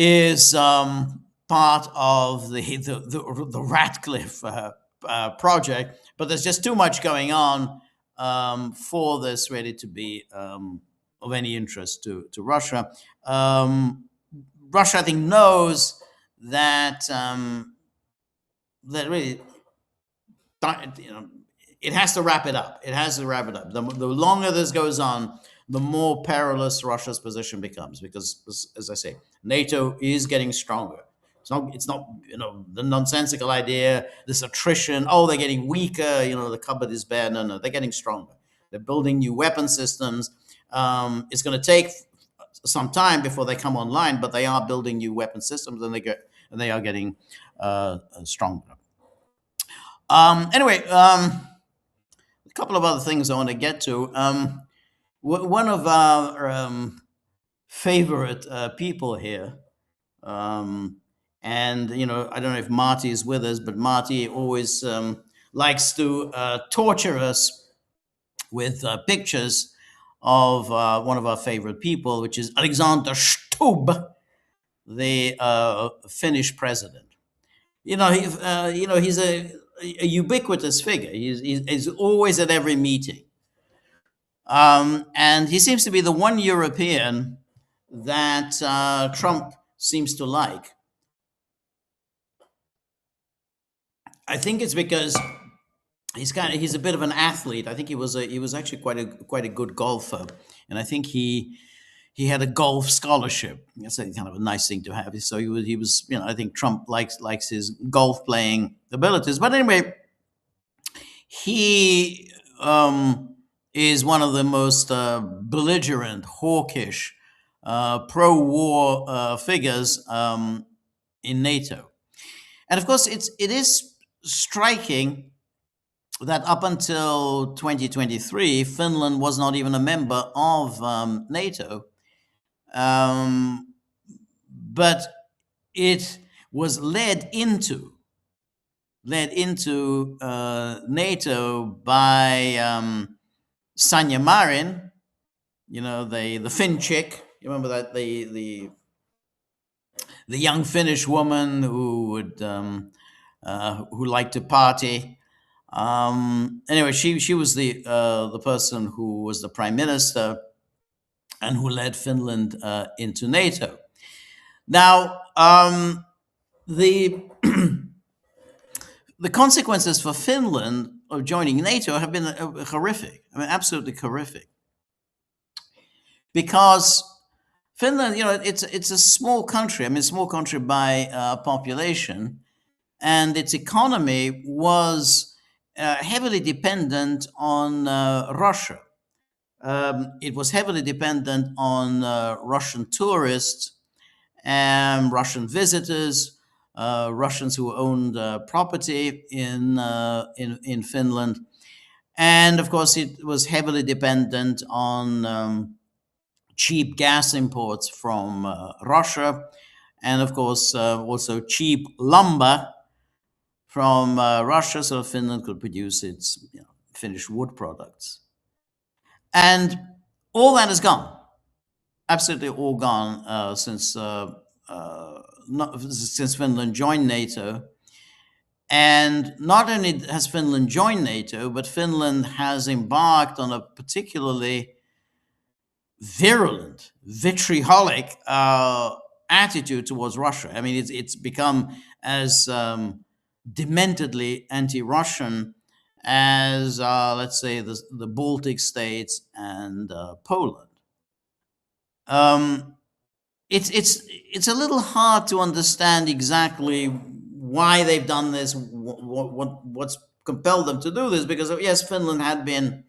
is part of the Ratcliffe project. But there's just too much going on for this really to be of any interest to Russia. Russia, I think, knows that that really, it has to wrap it up. It has to wrap it up. The longer this goes on, the more perilous Russia's position becomes, because, as I say, NATO is getting stronger. It's not the nonsensical idea, this attrition. Oh, they're getting weaker. The cupboard is bare. No, they're getting stronger. They're building new weapon systems. It's going to take some time before they come online, but they are building new weapon systems, and they are getting stronger. Anyway, a couple of other things I want to get to. One of our favorite people here, and I don't know if Marty is with us, but Marty always likes to torture us with pictures of one of our favorite people, which is Alexander Stubb, the Finnish president. He's a ubiquitous figure. He's always at every meeting, and he seems to be the one European that Trump seems to like. I think it's because he's a bit of an athlete. I think he was actually quite a good golfer, and I think he had a golf scholarship. That's kind of a nice thing to have. So he was I think Trump likes his golf playing abilities. But anyway, he is one of the most belligerent, hawkish, pro-war figures in NATO. And of course, it is striking that up until 2023, Finland was not even a member of NATO, but it was led into NATO by Sanja Marin, the Finn chick. You remember that the young Finnish woman who liked to party. Anyway, she was the person who was the prime minister and who led Finland into NATO. Now, the the consequences for Finland of joining NATO have been horrific. I mean, absolutely horrific. Because Finland, it's a small country. I mean, a small country by population, and its economy was heavily dependent on Russia. It was heavily dependent on Russian tourists and Russian visitors, Russians who owned property in Finland, and of course it was heavily dependent on cheap gas imports from Russia, and of course also cheap lumber from Russia, so Finland could produce its finished wood products. And all that is gone, absolutely all gone since Finland joined NATO. And not only has Finland joined NATO, but Finland has embarked on a particularly virulent, vitriolic attitude towards Russia. I mean, it's become as dementedly anti-Russian as, let's say, the Baltic states and Poland. It's a little hard to understand exactly why they've done this, what's compelled them to do this, because yes, Finland had been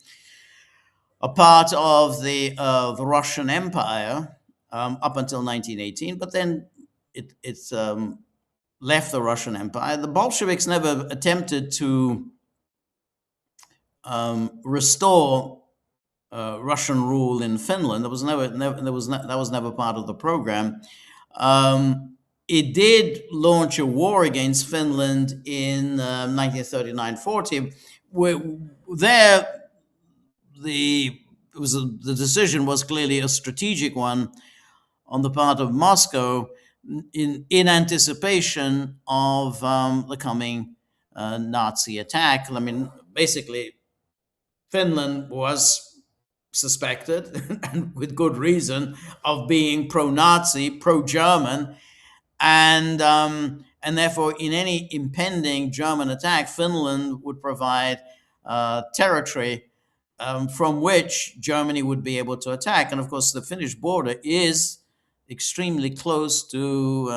a part of the Russian Empire up until 1918, but then it left the Russian Empire. The Bolsheviks never attempted to restore Russian rule in Finland. That was never part of the program. It did launch a war against Finland in 1939-40. There, the decision was clearly a strategic one on the part of Moscow in anticipation of the coming Nazi attack. I mean, basically, Finland was suspected, and with good reason, of being pro-Nazi, pro-German, and therefore, in any impending German attack, Finland would provide territory from which Germany would be able to attack. And of course, the Finnish border is extremely close to,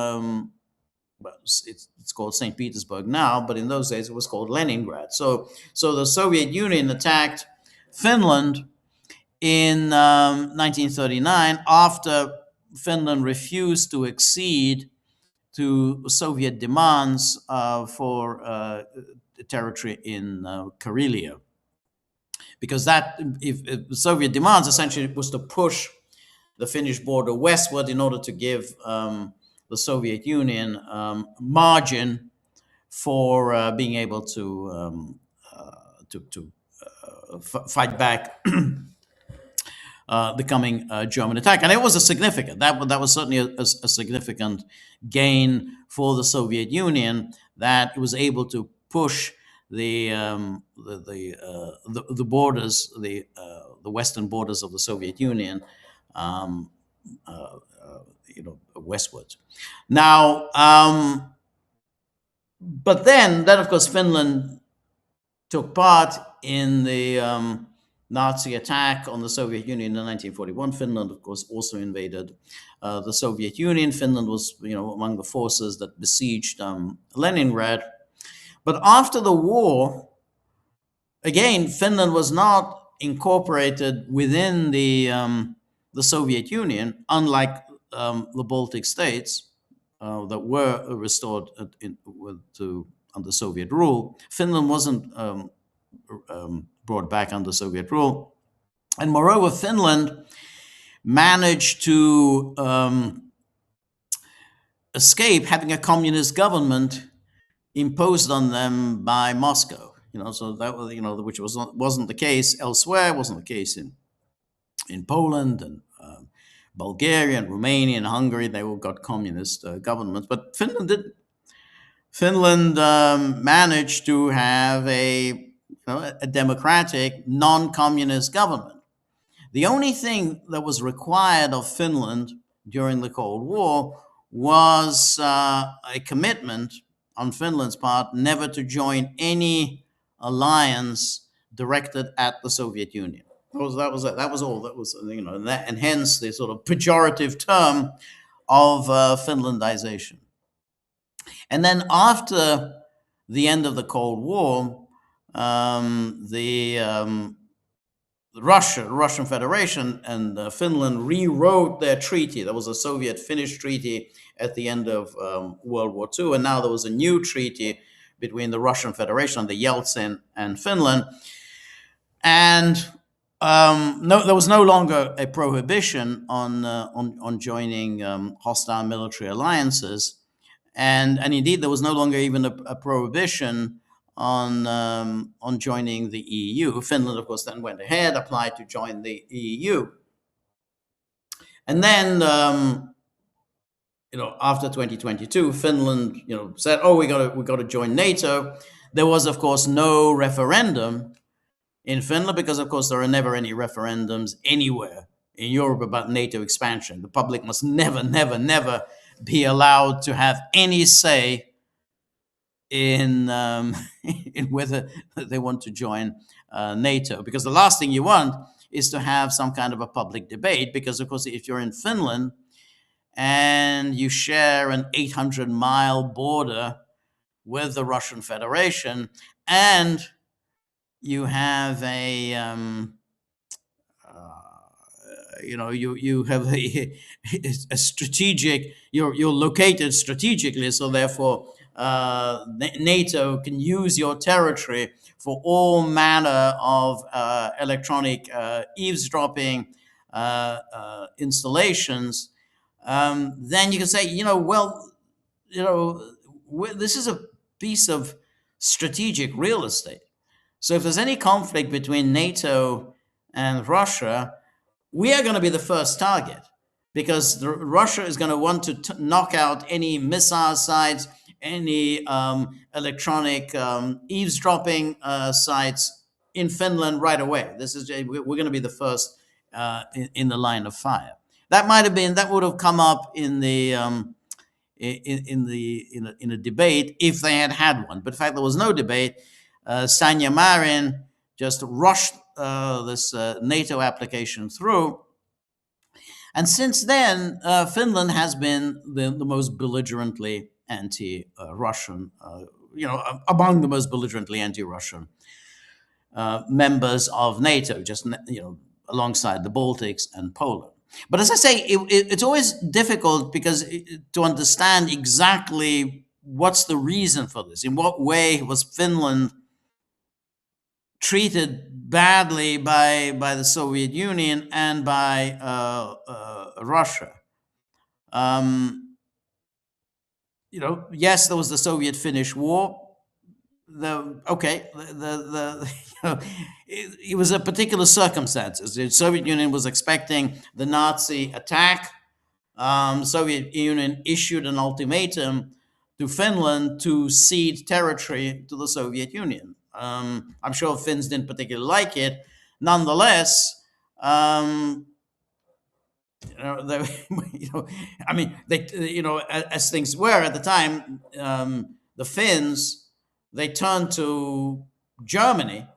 well, it's called St. Petersburg now, but in those days it was called Leningrad. So the Soviet Union attacked Finland in 1939 after Finland refused to accede to Soviet demands for territory in Karelia. Because if Soviet demands essentially was to push the Finnish border westward in order to give the Soviet Union margin for being able to fight back the coming German attack. And it was that was certainly a significant gain for the Soviet Union, that it was able to push the borders, the western borders of the Soviet Union westwards. Now, but then of course Finland took part in the Nazi attack on the Soviet Union in 1941. Finland, of course, also invaded the Soviet Union. Finland was, among the forces that besieged Leningrad. But after the war, again, Finland was not incorporated within the Soviet Union, unlike the Baltic states that were restored under Soviet rule. Finland wasn't brought back under Soviet rule. And moreover, Finland managed to escape having a communist government imposed on them by Moscow. So that was, which wasn't the case elsewhere, wasn't the case in Poland and Bulgaria and Romania and Hungary. They all got communist governments, but Finland didn't. Finland managed to have a democratic, non-communist government. The only thing that was required of Finland during the Cold War was a commitment on Finland's part never to join any alliance directed at the Soviet Union. That was all. That was, and hence the sort of pejorative term of Finlandization. And then after the end of the Cold War, the Russian Federation and Finland rewrote their treaty. There was a Soviet-Finnish treaty at the end of World War II, and now there was a new treaty between the Russian Federation under Yeltsin and Finland. And there was no longer a prohibition on joining hostile military alliances, and indeed there was no longer even a prohibition on joining the EU. Finland, of course, then went ahead, applied to join the EU, and then after 2022, Finland said, "Oh, we got to join NATO." There was, of course, no referendum in Finland because, of course, there are never any referendums anywhere in Europe about NATO expansion. The public must never be allowed to have any say in whether they want to join NATO, because the last thing you want is to have some kind of a public debate, because of course if you're in Finland and you share an 800-mile border with the Russian Federation and you have a you have a strategic, you're located strategically, so therefore NATO can use your territory for all manner of electronic eavesdropping installations. Then you can say, this is a piece of strategic real estate. So if there's any conflict between NATO and Russia, we are going to be the first target, because Russia is going to want to knock out any missile sites, any electronic eavesdropping sites in Finland right away. We're going to be the first in the line of fire. That would have come up in a debate if they had one. But in fact, there was no debate. Sanna Marin just rushed this NATO application through. And since then, Finland has been the most belligerently anti-Russian, among the most belligerently anti-Russian members of NATO, just, alongside the Baltics and Poland. But as I say, it's always difficult to understand exactly what's the reason for this. In what way was Finland treated badly by the Soviet Union and by Russia? Yes, there was the Soviet-Finnish War. It was a particular circumstances. The Soviet Union was expecting the Nazi attack. The Soviet Union issued an ultimatum to Finland to cede territory to the Soviet Union. I'm sure Finns didn't particularly like it. Nonetheless, you know, I mean, they, as things were at the time, the Finns, they turned to Germany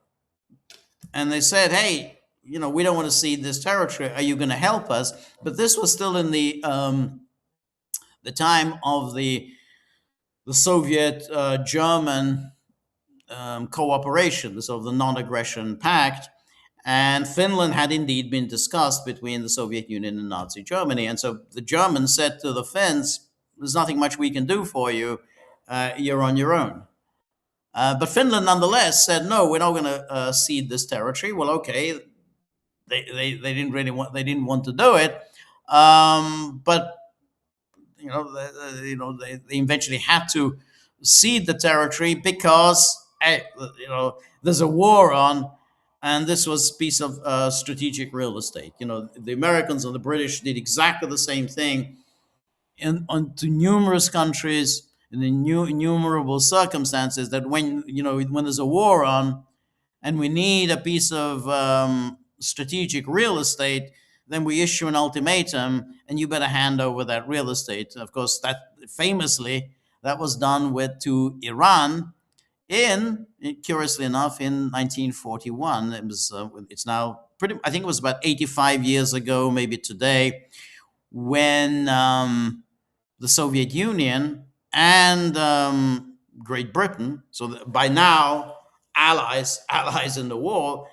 and they said, "Hey, we don't want to cede this territory. Are you going to help us?" But this was still in the time of the Soviet German cooperation, so the non-aggression pact. And Finland had indeed been discussed between the Soviet Union and Nazi Germany. And so the Germans said to the Finns, "There's nothing much we can do for you. You're on your own." But Finland nonetheless said, "No, we're not going to cede this territory." Well, okay, they didn't really they didn't want to do it, but they eventually had to cede the territory because there's a war on, and this was a piece of strategic real estate. The Americans and the British did exactly the same thing to numerous countries in innumerable circumstances. That when there's a war on, and we need a piece of strategic real estate, then we issue an ultimatum, and you better hand over that real estate. Of course, that famously that was done to Iran curiously enough, in 1941. It's now I think it was about 85 years ago, maybe today, when the Soviet Union and Great Britain, so by now allies in the war,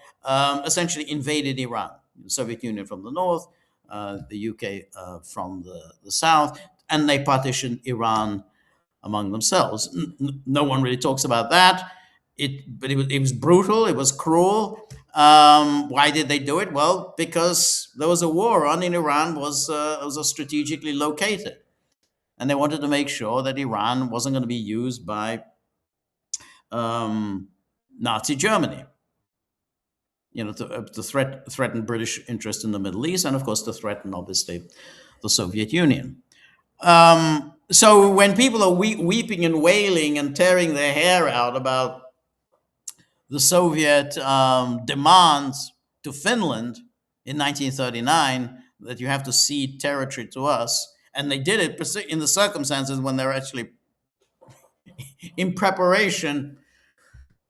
essentially invaded Iran. The Soviet Union from the north, the UK from the south, and they partitioned Iran among themselves. No one really talks about that. But it was brutal. It was cruel. Why did they do it? Well, because there was a war on in Iran. Was strategically located, and they wanted to make sure that Iran wasn't going to be used by Nazi Germany. To threaten British interest in the Middle East, and of course to threaten, obviously, the Soviet Union. So when people are weeping and wailing and tearing their hair out about the Soviet demands to Finland in 1939 that you have to cede territory to us, and they did it in the circumstances when they're actually in preparation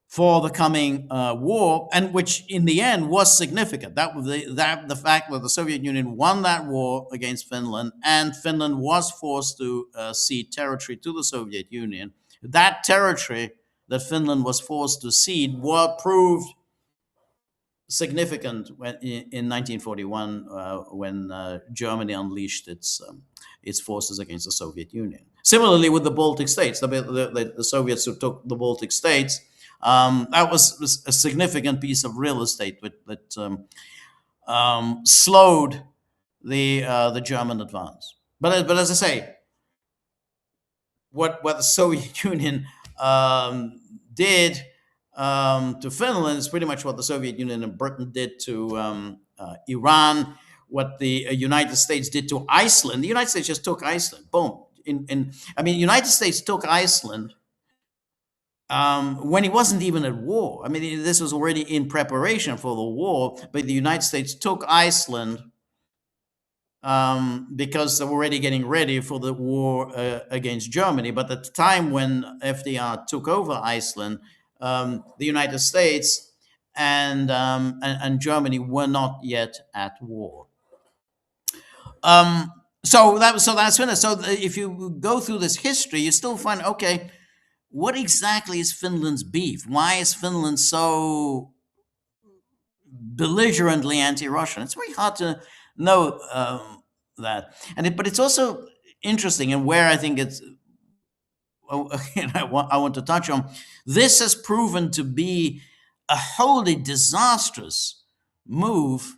for the coming war, and which in the end was significant. That was the fact that the Soviet Union won that war against Finland, and Finland was forced to cede territory to the Soviet Union. That territory that Finland was forced to cede proved significant in 1941 when Germany unleashed its forces against the Soviet Union. Similarly, with the Baltic states, the Soviets who took the Baltic states. That was a significant piece of real estate that slowed the German advance. But as I say, what the Soviet Union did to Finland is pretty much what the Soviet Union and Britain did to Iran. What the United States did to Iceland. The United States just took Iceland. Boom. United States took Iceland when it wasn't even at war. This was already in preparation for the war, but the United States took Iceland because they were already getting ready for the war against Germany. But at the time when FDR took over Iceland, the United States and Germany were not yet at war. So that's finished. So if you go through this history, you still find, okay, what exactly is Finland's beef? Why is Finland so belligerently anti-Russian? It's very hard to know that. But it's also interesting, and where I think I want to touch on, this has proven to be a wholly disastrous move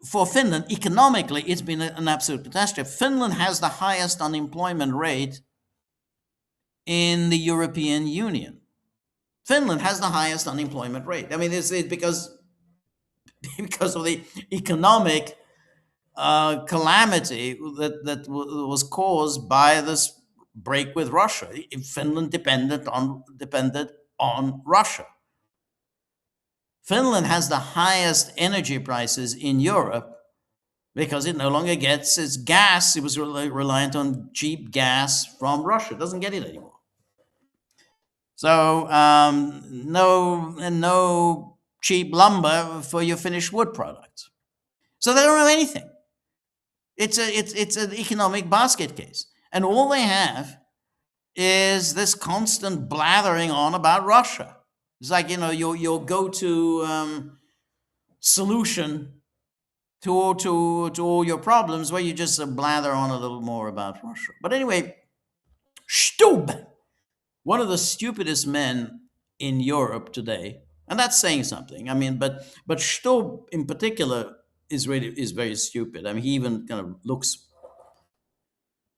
for Finland. Economically, it's been an absolute catastrophe. Finland has the highest unemployment rate in the European Union. Finland has the highest unemployment rate. It's because of the economic calamity that was caused by this break with Russia. Finland depended on Russia. Finland has the highest energy prices in Europe, because it no longer gets its gas. It was reliant on cheap gas from Russia. It doesn't get it anymore. So no cheap lumber for your finished wood products. So they don't have anything. It's an economic basket case, and all they have is this constant blathering on about Russia. It's like, your go-to solution to all your problems, where you just blather on a little more about Russia. But anyway, Stubb, one of the stupidest men in Europe today, and that's saying something. I mean, but Stubb in particular is very stupid. I mean, he even kind of looks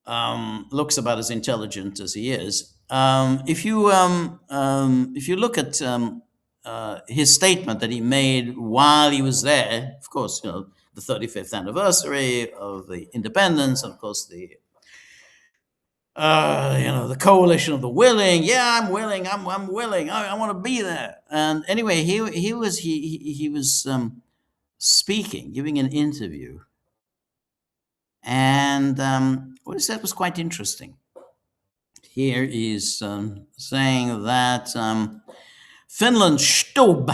about as intelligent as he is. If you look at his statement that he made while he was there, of course, the 35th anniversary of the independence, and of course the coalition of the willing. Yeah, I'm willing. I'm willing. I want to be there. And anyway, he was speaking, giving an interview, and what he said was quite interesting. Here is saying that Finland Stubb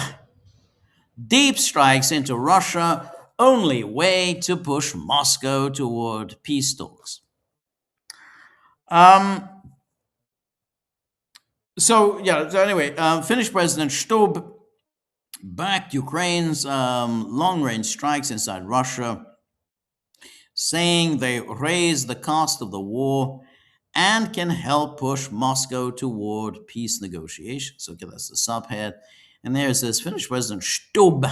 deep strikes into Russia, only way to push Moscow toward peace talks. So anyway, Finnish President Stubb backed Ukraine's long-range strikes inside Russia, saying they raise the cost of the war and can help push Moscow toward peace negotiations. Okay, that's the subhead. And there it says, Finnish President Stubb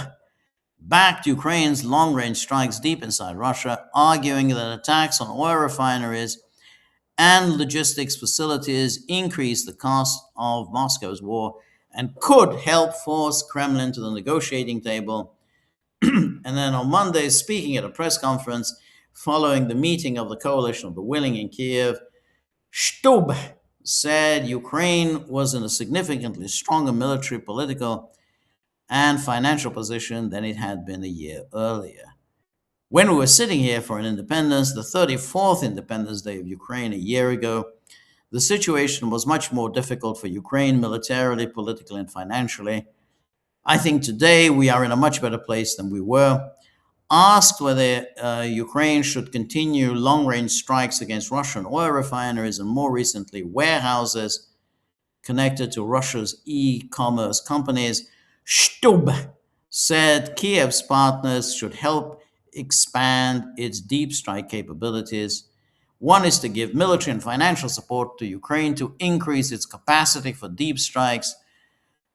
backed Ukraine's long-range strikes deep inside Russia, arguing that attacks on oil refineries and logistics facilities increase the cost of Moscow's war and could help force Kremlin to the negotiating table. And then on Monday, speaking at a press conference following the meeting of the coalition of the willing in Kiev, Stubb said Ukraine was in a significantly stronger military, political, and financial position than it had been a year earlier. When we were sitting here for an independence, the 34th Independence Day of Ukraine a year ago, the situation was much more difficult for Ukraine militarily, politically, and financially. I think today we are in a much better place than we were. Asked whether Ukraine should continue long-range strikes against Russian oil refineries and more recently warehouses connected to Russia's e-commerce companies, Stubb said Kiev's partners should help expand its deep strike capabilities. One is to give military and financial support to Ukraine to increase its capacity for deep strikes,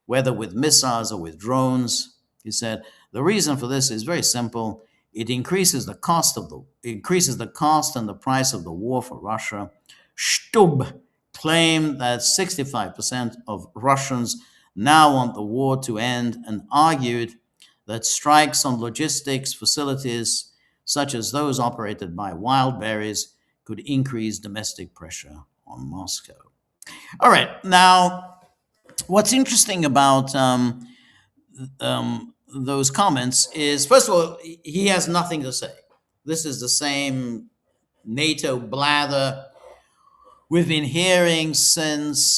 whether with missiles or with drones. He said, the reason for this is very simple. It increases the cost and the price of the war for Russia. Stubb claimed that 65% of Russians now want the war to end and argued that strikes on logistics facilities, such as those operated by Wildberries, could increase domestic pressure on Moscow. All right, now, what's interesting about those comments is, first of all, he has nothing to say. This is the same NATO blather we've been hearing since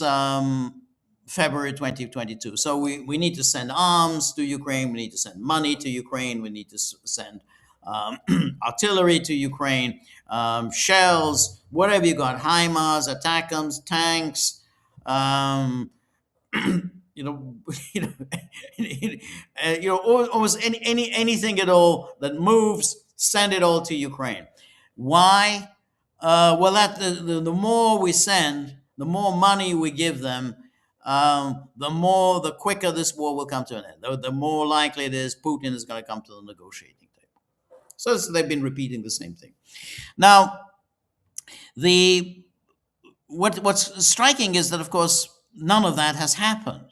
February 2022. So we need to send arms to Ukraine. We need to send money to Ukraine. We need to send artillery to Ukraine, shells, whatever you got, HIMARS, ATACMS, tanks, almost anything at all that moves, send it all to Ukraine. Why? Well, the more we send, the more money we give them, the quicker this war will come to an end. The more likely it is Putin is going to come to the negotiating table. So they've been repeating the same thing. Now, what's striking is that, of course, none of that has happened.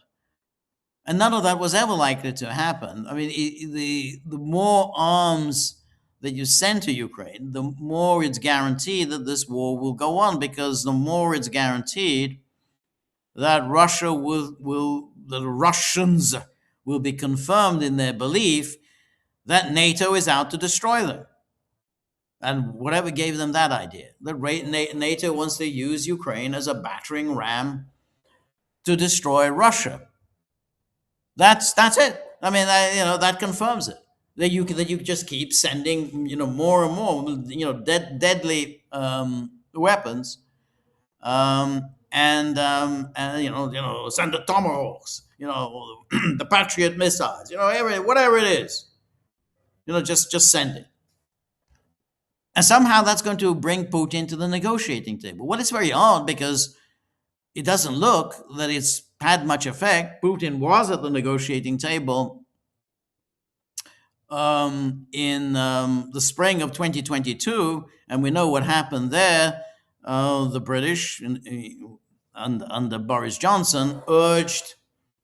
And none of that was ever likely to happen. I mean, the more arms that you send to Ukraine, the more it's guaranteed that this war will go on, because the more it's guaranteed that the Russians will be confirmed in their belief that NATO is out to destroy them. And whatever gave them that idea? NATO wants to use Ukraine as a battering ram to destroy Russia. That's it. I mean, that confirms it. That you just keep sending more and more deadly weapons, and send the tomahawks, the Patriot missiles, whatever it is, just send it. And somehow that's going to bring Putin to the negotiating table. Well, it's very odd because it doesn't look that it's had much effect. Putin was at the negotiating table in the spring of 2022, and we know what happened there. The British, under Boris Johnson, urged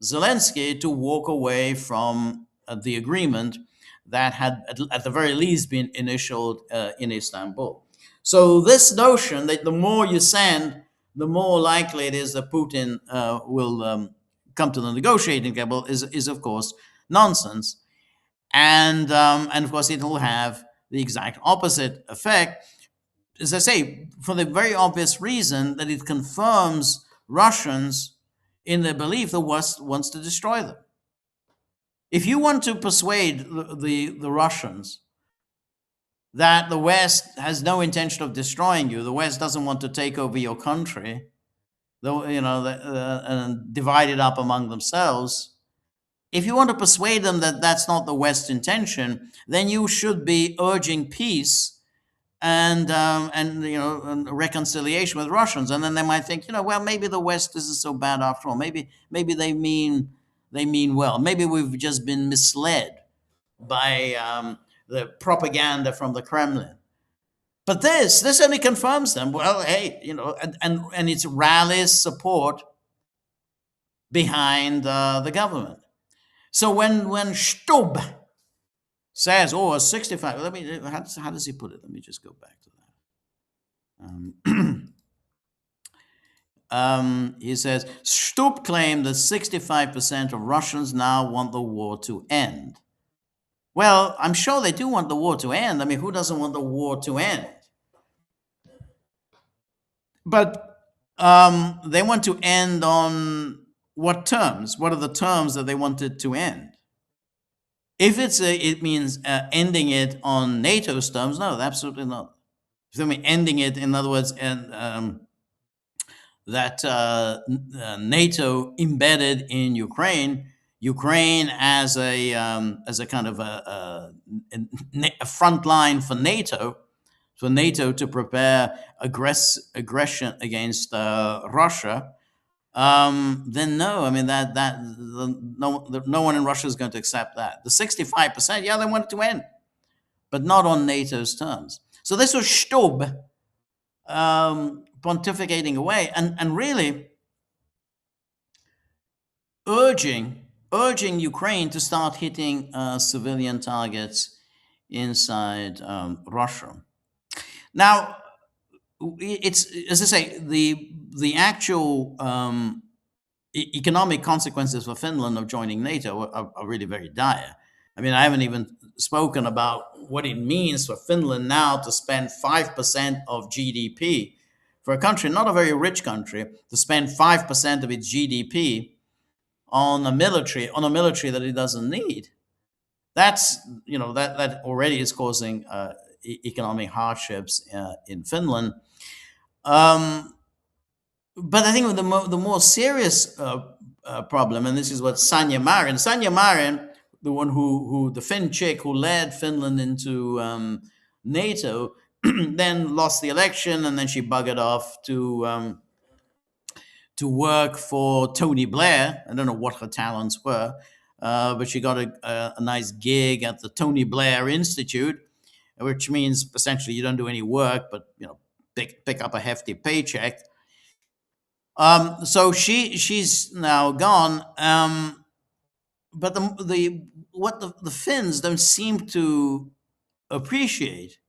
Zelensky to walk away from the agreement that had, at the very least, been initialed in Istanbul. So this notion that the more you send, the more likely it is that Putin will come to the negotiating table is of course nonsense, and of course it will have the exact opposite effect. As I say, for the very obvious reason that it confirms Russians in their belief the West wants to destroy them. If you want to persuade the Russians that the West has no intention of destroying you, the West doesn't want to take over your country, and divide it up among themselves. If you want to persuade them that that's not the West's intention, then you should be urging peace and reconciliation with Russians, and then they might think, well, maybe the West isn't so bad after all. Maybe they mean well. Maybe we've just been misled by the propaganda from the Kremlin. But this only confirms them. Well, hey, and it rallies support behind the government. So when Stubb says, a 65, how does he put it? Let me just go back to that. He says, Stubb claimed that 65% of Russians now want the war to end. Well, I'm sure they do want the war to end. I mean, who doesn't want the war to end? But they want to end on what terms? What are the terms that they want it to end? If it means ending it on NATO's terms, no, absolutely not. If they mean ending it, in other words, and that NATO embedded in Ukraine as a kind of a front line for NATO to prepare aggression against Russia, then no. I mean no one in Russia is going to accept that. The 65%, yeah, they want it to end, but not on NATO's terms. So this was Stubb pontificating away and really urging Ukraine to start hitting civilian targets inside Russia. Now, it's, as I say, the actual economic consequences for Finland of joining NATO are really very dire. I mean, I haven't even spoken about what it means for Finland now to spend 5% of GDP. For a country, not a very rich country, to spend 5% of its GDP on a military that it doesn't need. That's, that already is causing economic hardships in Finland. But I think the more serious problem, and this is what Sanna Marin, the one the Finn chick who led Finland into NATO, then lost the election, and then she buggered off to work for Tony Blair. I don't know what her talents were, but she got a nice gig at the Tony Blair Institute, which means essentially you don't do any work, but pick up a hefty paycheck. So she's now gone. But what the Finns don't seem to appreciate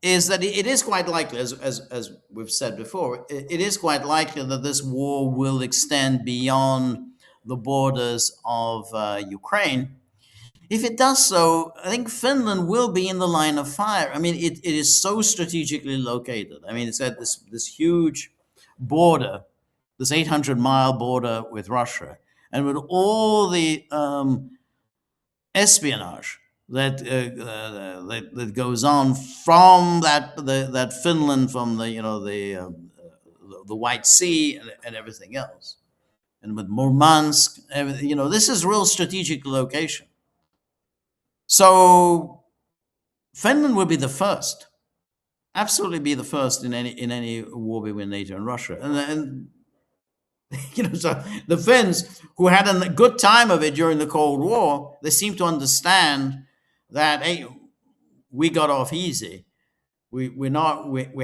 is that it is quite likely, as we've said before, it is quite likely that this war will extend beyond the borders of Ukraine. If it does so, I think Finland will be in the line of fire. I mean, it is so strategically located. I mean, it's at this huge border, this 800-mile border with Russia, and with all the espionage that goes on from that Finland, from the White Sea, and everything else, and with Murmansk, everything, this is real strategic location. So Finland will be the first, absolutely be the first in any war between NATO and Russia, and so the Finns, who had a good time of it during the Cold War, they seem to understand that, hey, we got off easy. We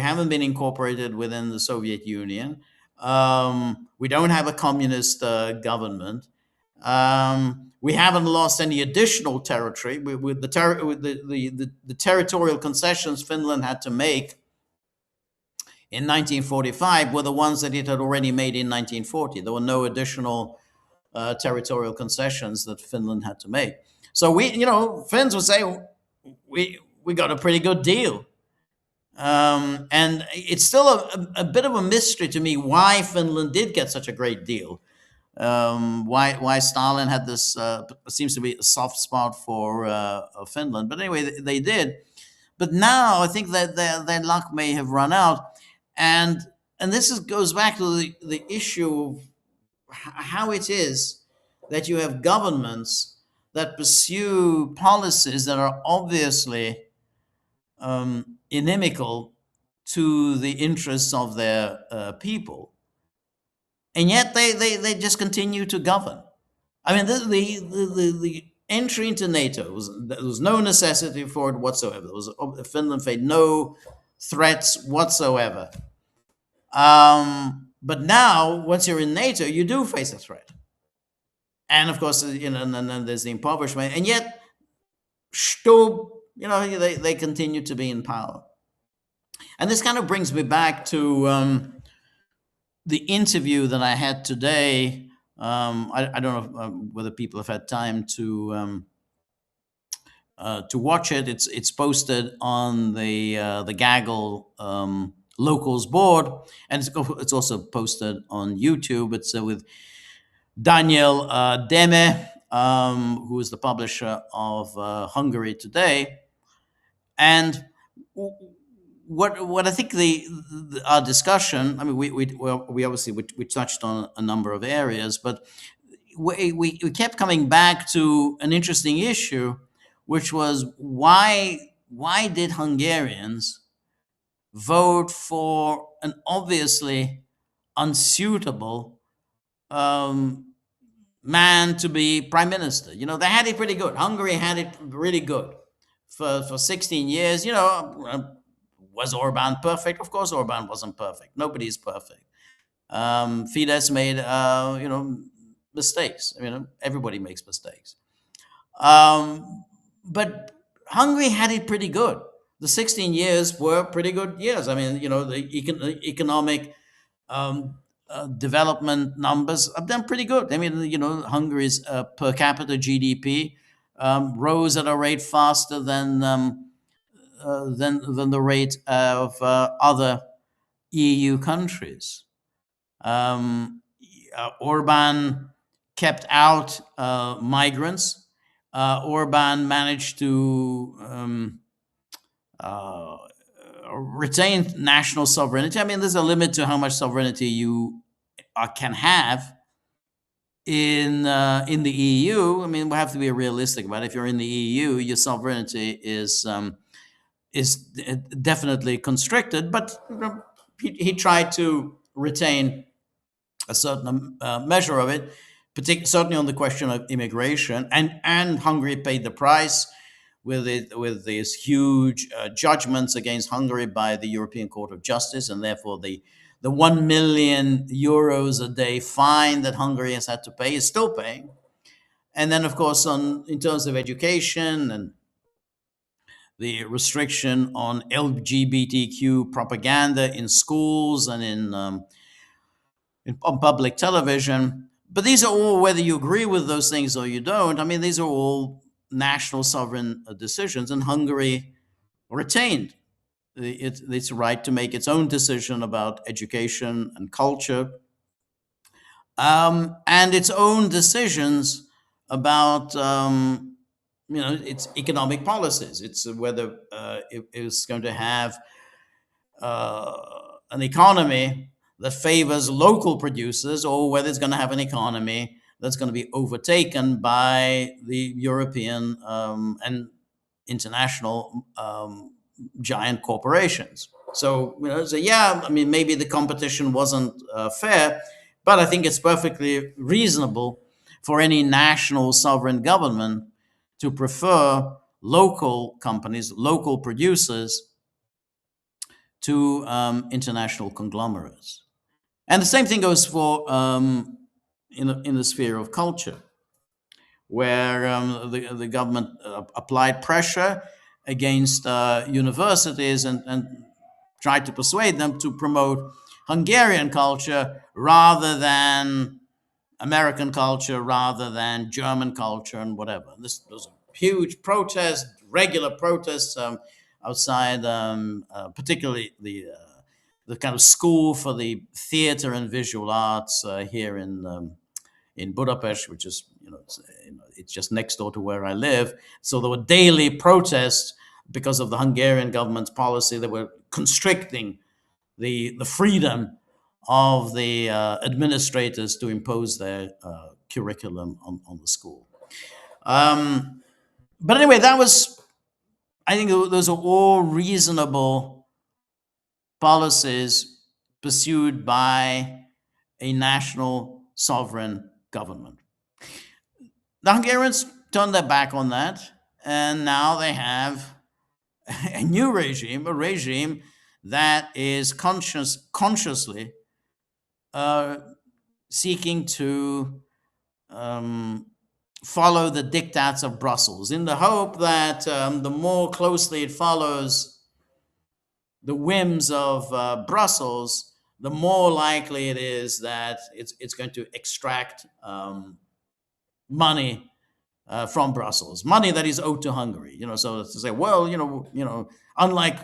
haven't been incorporated within the Soviet Union. We don't have a communist government. We haven't lost any additional territory. With the territorial concessions Finland had to make in 1945 were the ones that it had already made in 1940. There were no additional territorial concessions that Finland had to make. So Finns would say we got a pretty good deal. And it's still a bit of a mystery to me why Finland did get such a great deal. Why Stalin had this seems to be a soft spot for Finland. But anyway, they did. But now I think that their luck may have run out, and goes back to the issue of how it is that you have governments that pursue policies that are obviously inimical to the interests of their people, and yet they just continue to govern. I mean, the entry into NATO there was no necessity for it whatsoever. Finland faced no threats whatsoever. But now, once you're in NATO, you do face a threat, and of course, and then there's the impoverishment, and yet, Stubb, they continue to be in power. And this kind of brings me back to the interview that I had today. I don't know whether people have had time to watch it. It's posted on the Gaggle locals board, and it's also posted on YouTube. It's with Daniel Deme, who is the publisher of Hungary Today, and what I think our discussion. I mean, we obviously we touched on a number of areas, but we kept coming back to an interesting issue, which was why did Hungarians vote for an obviously unsuitable man to be prime minister? They had it pretty good. Hungary had it really good for 16 years. Was Orban perfect? Of course, Orban wasn't perfect. Nobody is perfect. Fidesz made, mistakes. Everybody makes mistakes. But Hungary had it pretty good. The 16 years were pretty good years. The economic development numbers have done pretty good. Hungary's per capita GDP rose at a rate faster than the rate of other EU countries. Orban kept out migrants. Orban managed to retain national sovereignty. There's a limit to how much sovereignty you can have in the EU. We have to be realistic about it. If you're in the EU, your sovereignty is definitely constricted. But he tried to retain a certain measure of it, certainly on the question of immigration, and Hungary paid the price with these huge judgments against Hungary by the European Court of Justice, and therefore the 1 million euros a day fine that Hungary has had to pay is still paying. And then, of course, in terms of education and the restriction on LGBTQ propaganda in schools and on public television. But these are all, whether you agree with those things or you don't, these are all national sovereign decisions, and Hungary retained its right to make its own decision about education and culture, and its own decisions about its economic policies. It's whether it is going to have an economy that favors local producers, or whether it's going to have an economy that's going to be overtaken by the European and international giant corporations. So, yeah, I mean, maybe the competition wasn't fair, but I think it's perfectly reasonable for any national sovereign government to prefer local companies, local producers, to international conglomerates. And the same thing goes for in the sphere of culture, where the government applied pressure against universities and tried to persuade them to promote Hungarian culture rather than American culture, rather than German culture, and whatever. There was a huge protest, regular protests outside, particularly the kind of school for the theater and visual arts here in Budapest, which is it's just next door to where I live. So there were daily protests because of the Hungarian government's policy that were constricting the freedom of the administrators to impose their curriculum on the school. But anyway, I think those are all reasonable policies pursued by a national sovereign government. The Hungarians turned their back on that, and now they have a new regime, a regime that is consciously seeking to follow the diktats of Brussels, in the hope that the more closely it follows the whims of Brussels, the more likely it is that it's going to extract money from Brussels, money that is owed to Hungary. So to say, well, unlike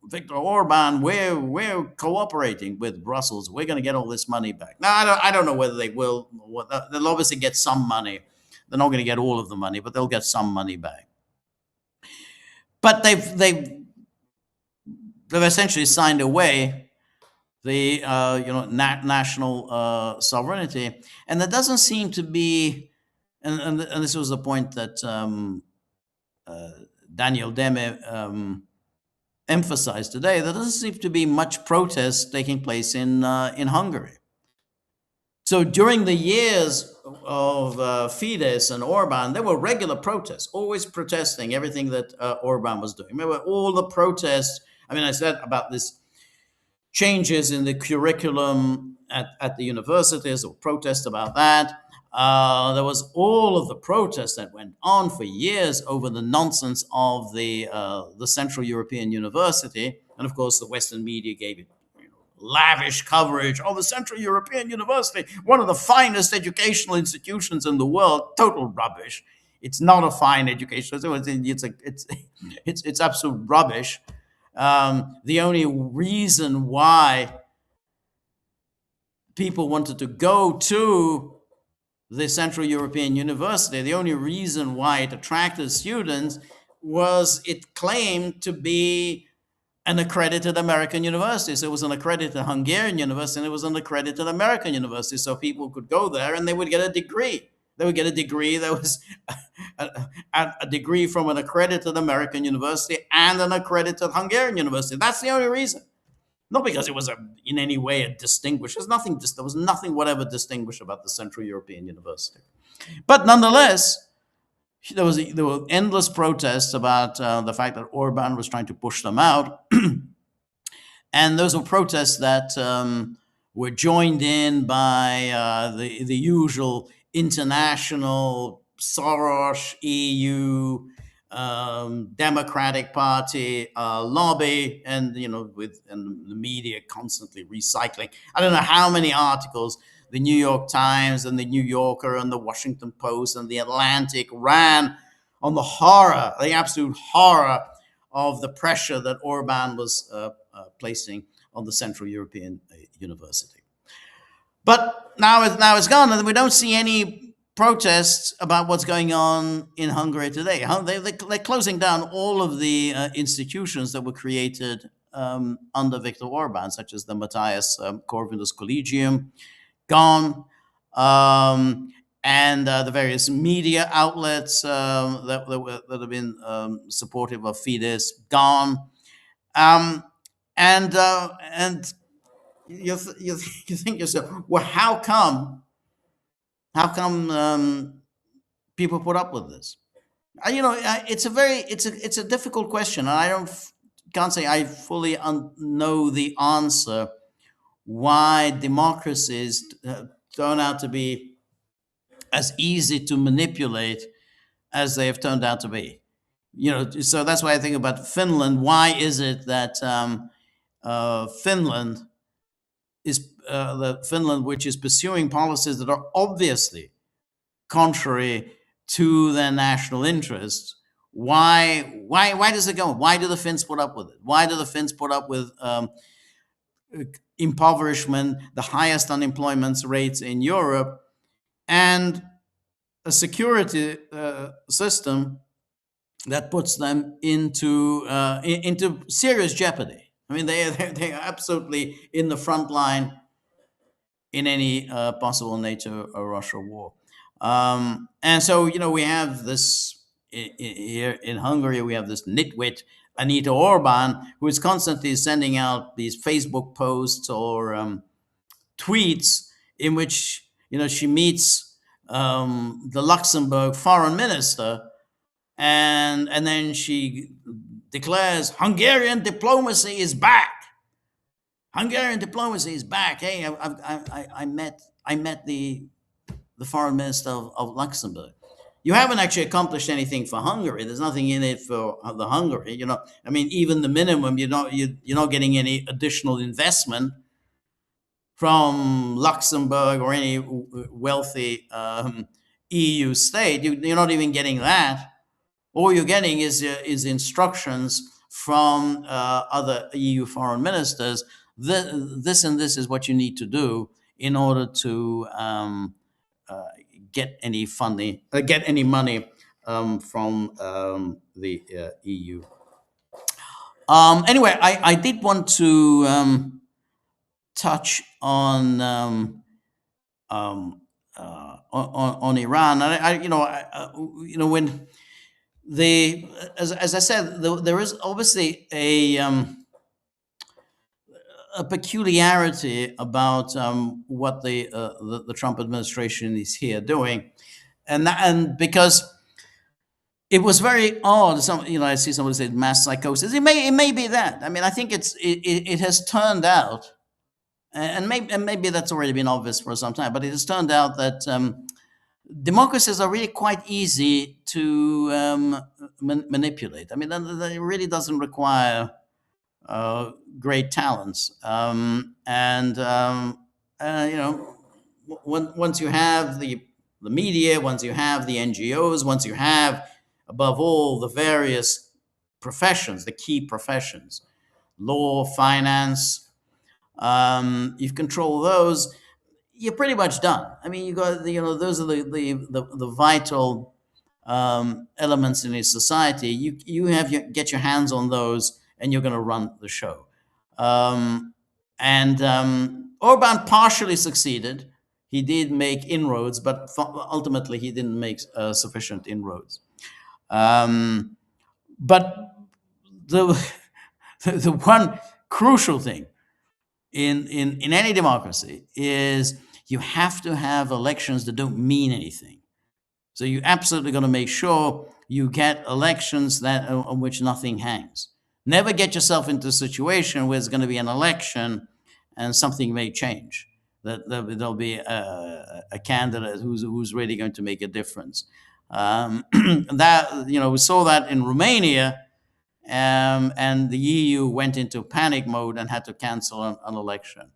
Viktor Orban, we're cooperating with Brussels. We're going to get all this money back. Now, I don't know whether they will. They'll obviously get some money. They're not going to get all of the money, but they'll get some money back. But they've essentially signed away the national sovereignty, and there doesn't seem to be. And this was the point that Daniel Deme emphasized today. There doesn't seem to be much protest taking place in Hungary. So during the years of Fidesz and Orban, there were regular protests, always protesting everything that Orban was doing. Remember all the protests. I mean, I said about this changes in the curriculum at the universities, or protests about that. There was all of the protests that went on for years over the nonsense of the Central European University, and of course the Western media gave it lavish coverage. Oh, the Central European University, one of the finest educational institutions in the world. Total rubbish. It's not a fine education. It's absolute rubbish. The only reason why people wanted to go to the Central European University, the only reason why it attracted students, was it claimed to be an accredited American university. So it was an accredited Hungarian university, and it was an accredited American university. So people could go there and they would get a degree. They would get a degree that was a degree from an accredited American university and an accredited Hungarian university. That's the only reason. Not because it was in any way a distinguished. There was nothing whatever distinguished about the Central European University. But nonetheless, there were endless protests about the fact that Orban was trying to push them out. And those were protests that were joined in by the usual international Soros, EU, Democratic Party lobby, and and the media constantly recycling. I don't know how many articles the New York Times and the New Yorker and the Washington Post and the Atlantic ran on the horror, the absolute horror of the pressure that Orban was placing on the Central European University. But now it's gone, and we don't see any protests about what's going on in Hungary today. They're closing down all of the institutions that were created under Viktor Orban, such as the Matthias Corvinus Collegium, gone, and the various media outlets that have been supportive of Fidesz, gone, um, and you think yourself, well, how come people put up with this? It's a difficult question, and can't say I fully know the answer why democracies turn out to be as easy to manipulate as they have turned out to be. So that's why I think about Finland. Why is it that Finland, which is pursuing policies that are obviously contrary to their national interests, why does it go? Why do the Finns put up with it? Why do the Finns put up with impoverishment, the highest unemployment rates in Europe, and a security system that puts them into serious jeopardy? I mean, they are absolutely in the front line in any possible NATO or Russia war. And so, we have this here in Hungary. We have this nitwit Anita Orban, who is constantly sending out these Facebook posts or tweets in which she meets the Luxembourg foreign minister, and then she declares Hungarian diplomacy is back. Hungarian diplomacy is back. Hey, I met the foreign minister of Luxembourg. You haven't actually accomplished anything for Hungary. There's nothing in it for the Hungary. I mean, even the minimum, you're not getting any additional investment from Luxembourg or any wealthy EU state. You're not even getting that. All you're getting is instructions from other EU foreign ministers. This and this is what you need to do in order to get any money from the EU. Anyway, I did want to touch on Iran. And when as I said, there is obviously a peculiarity about what the Trump administration is here doing, and because it was very odd. I see somebody say mass psychosis. It may be that. I mean, I think it has turned out, and maybe that's already been obvious for some time, but it has turned out that democracies are really quite easy to manipulate. I mean, that really doesn't require great talents, once you have the media, once you have the NGOs, once you have, above all, the various professions, the key professions, law, finance, you control those, you're pretty much done. I mean, you got those are the vital elements in a society. You get your hands on those, and you're going to run the show. Orban partially succeeded. He did make inroads, but ultimately he didn't make sufficient inroads. But the one crucial thing in any democracy is you have to have elections that don't mean anything. So you're absolutely going to make sure you get elections on which nothing hangs. Never get yourself into a situation where there's going to be an election and something may change. That there'll be a candidate who's really going to make a difference. We saw that in Romania, and the EU went into panic mode and had to cancel an election.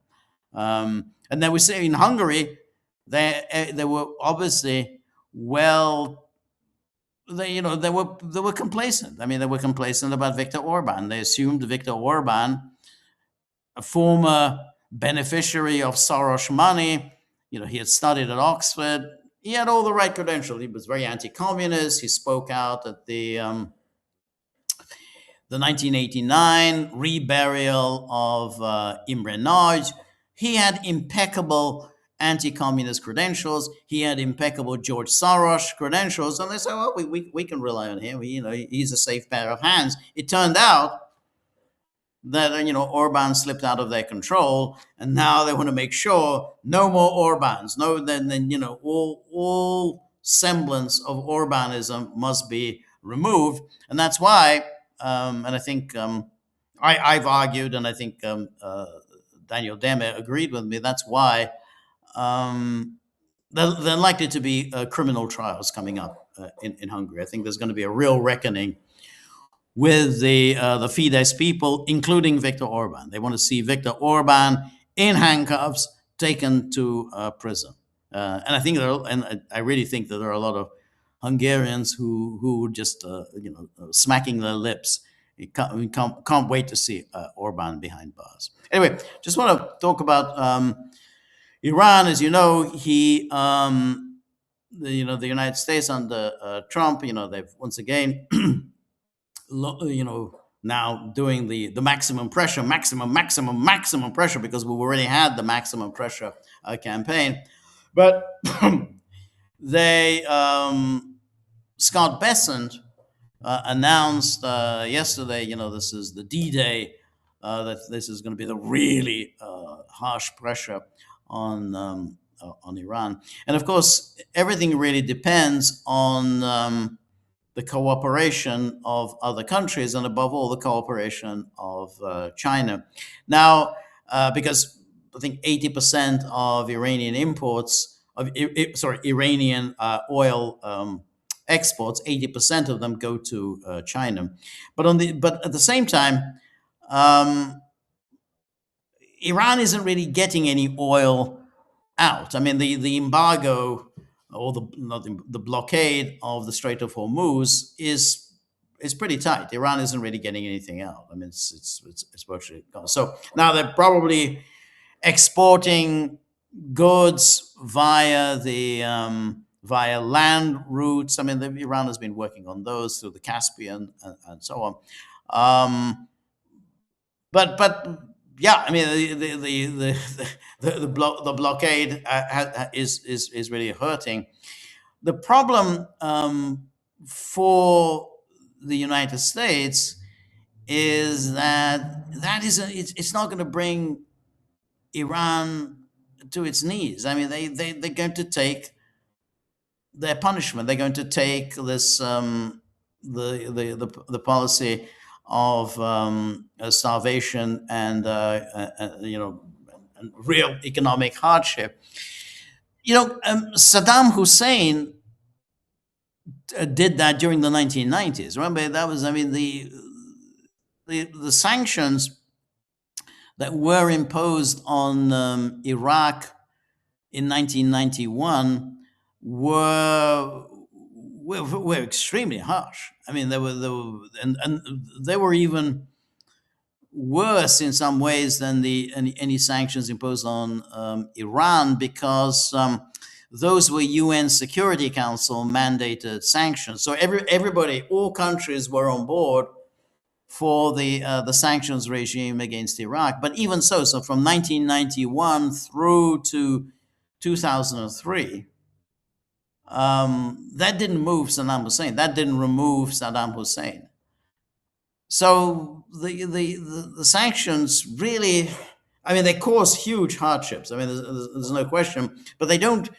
And then we see in Hungary, they were obviously well they were complacent. I mean, they were complacent about Viktor Orban. They assumed Viktor Orban, a former beneficiary of Soros money, he had studied at Oxford. He had all the right credentials. He was very anti-communist. He spoke out at the 1989 reburial of Imre Nagy. He had impeccable anti-communist credentials. He had impeccable George Soros credentials, and they said, "Well, we can rely on him. He's a safe pair of hands." It turned out that Orban slipped out of their control, and now they want to make sure no more Orbans. No, then all semblance of Orbanism must be removed, and that's why. And I think I've argued, and I think Daniel Demme agreed with me. That's why there likely to be criminal trials coming up in Hungary. I think there's going to be a real reckoning with the Fidesz people, including Viktor Orban. They want to see Viktor Orban in handcuffs, taken to prison. And I really think that there are a lot of Hungarians who just smacking their lips. You can't wait to see Orban behind bars. Anyway, just want to talk about Iran. As you know, the United States under Trump, they've once again now doing the maximum pressure, maximum pressure, because we've already had the maximum pressure campaign. But they Scott Bessent announced yesterday, this is the D-Day, that this is going to be the really harsh pressure on Iran. And of course, everything really depends on the cooperation of other countries, and above all, the cooperation of China. Now, because I think 80% of Iranian imports, Iranian oil exports, 80% of them go to China. But at the same time, Iran isn't really getting any oil out. I mean, the embargo, or the blockade of the Strait of Hormuz is pretty tight. Iran isn't really getting anything out. I mean, it's virtually gone. So now they're probably exporting goods via land routes. I mean, Iran has been working on those through the Caspian and so on. But yeah, I mean, the blockade is really hurting. The problem for the United States is that it's not going to bring Iran to its knees. I mean, they're going to take their punishment. They're going to take this the policy of starvation and real economic hardship. Saddam Hussein did that during the 1990s. Remember, that was, I mean, the sanctions that were imposed on Iraq in 1991 were extremely harsh. I mean, they were even worse in some ways than any sanctions imposed on Iran, because those were UN Security Council mandated sanctions. So everybody, all countries were on board for the sanctions regime against Iraq. But even so from 1991 through to 2003. That didn't move Saddam Hussein. That didn't remove Saddam Hussein. So the sanctions really, I mean, they cause huge hardships. I mean, there's no question, but they don't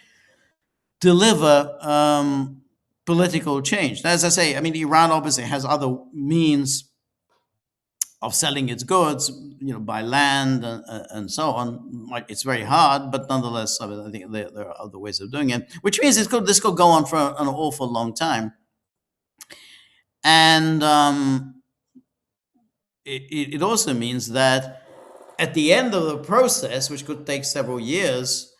deliver political change. As I say, I mean, Iran obviously has other means of selling its goods, by land and so on. It's very hard, but nonetheless, I think there are other ways of doing it, which means this could go on for an awful long time. And it also means that at the end of the process, which could take several years,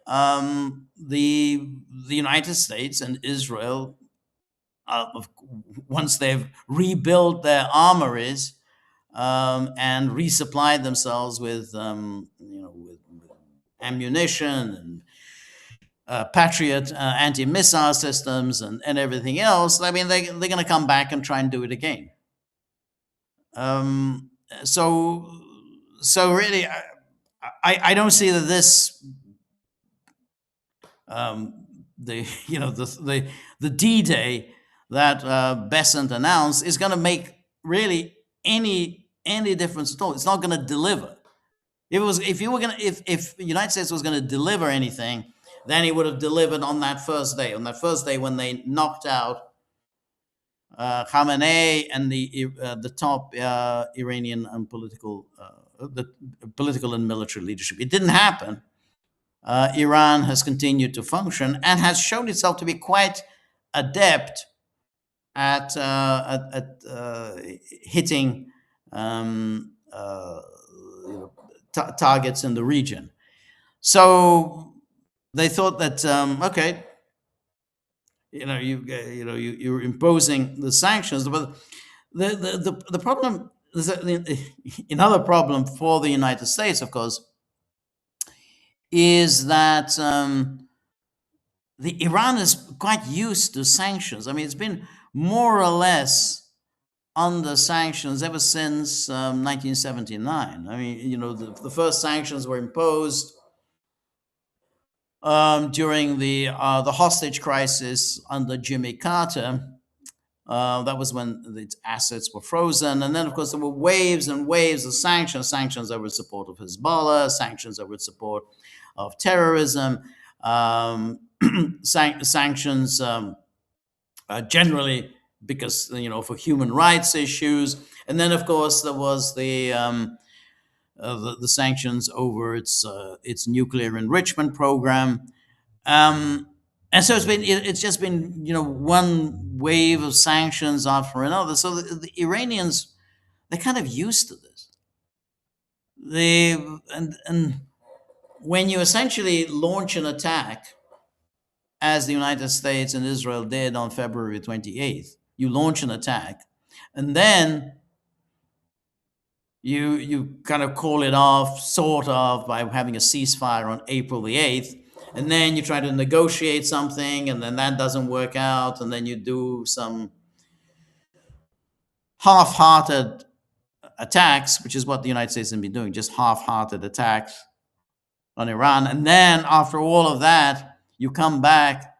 the United States and Israel of, once they've rebuilt their armories and resupplied themselves with, with ammunition and Patriot anti-missile systems and everything else. I mean, they're going to come back and try and do it again. Um, so so really, I don't see that this the the D-Day that Besant announced is going to make really any difference at all. It's not going to deliver. If the United States was going to deliver anything, then it would have delivered on that first day. On that first day when they knocked out Khamenei and the top Iranian and political and military leadership. It didn't happen. Iran has continued to function and has shown itself to be quite adept at hitting targets in the region. So they thought that okay, you're imposing the sanctions, but the problem is another problem for the United States, of course, is that the Iran is quite used to sanctions. I mean, it's been more or less under sanctions ever since 1979. I mean, the first sanctions were imposed during the hostage crisis under Jimmy Carter. That was when its assets were frozen. And then, of course, there were waves and waves of sanctions over support of Hezbollah, sanctions over support of terrorism, sanctions generally because, for human rights issues. And then, of course, there was the sanctions over its nuclear enrichment program. And so it's just been one wave of sanctions after another. So the Iranians, they're kind of used to this. And when you essentially launch an attack, as the United States and Israel did on February 28th, you launch an attack, and then you kind of call it off, sort of, by having a ceasefire on April the 8th. And then you try to negotiate something, and then that doesn't work out, and then you do some half-hearted attacks, which is what the United States has been doing, just half-hearted attacks on Iran. And then after all of that, you come back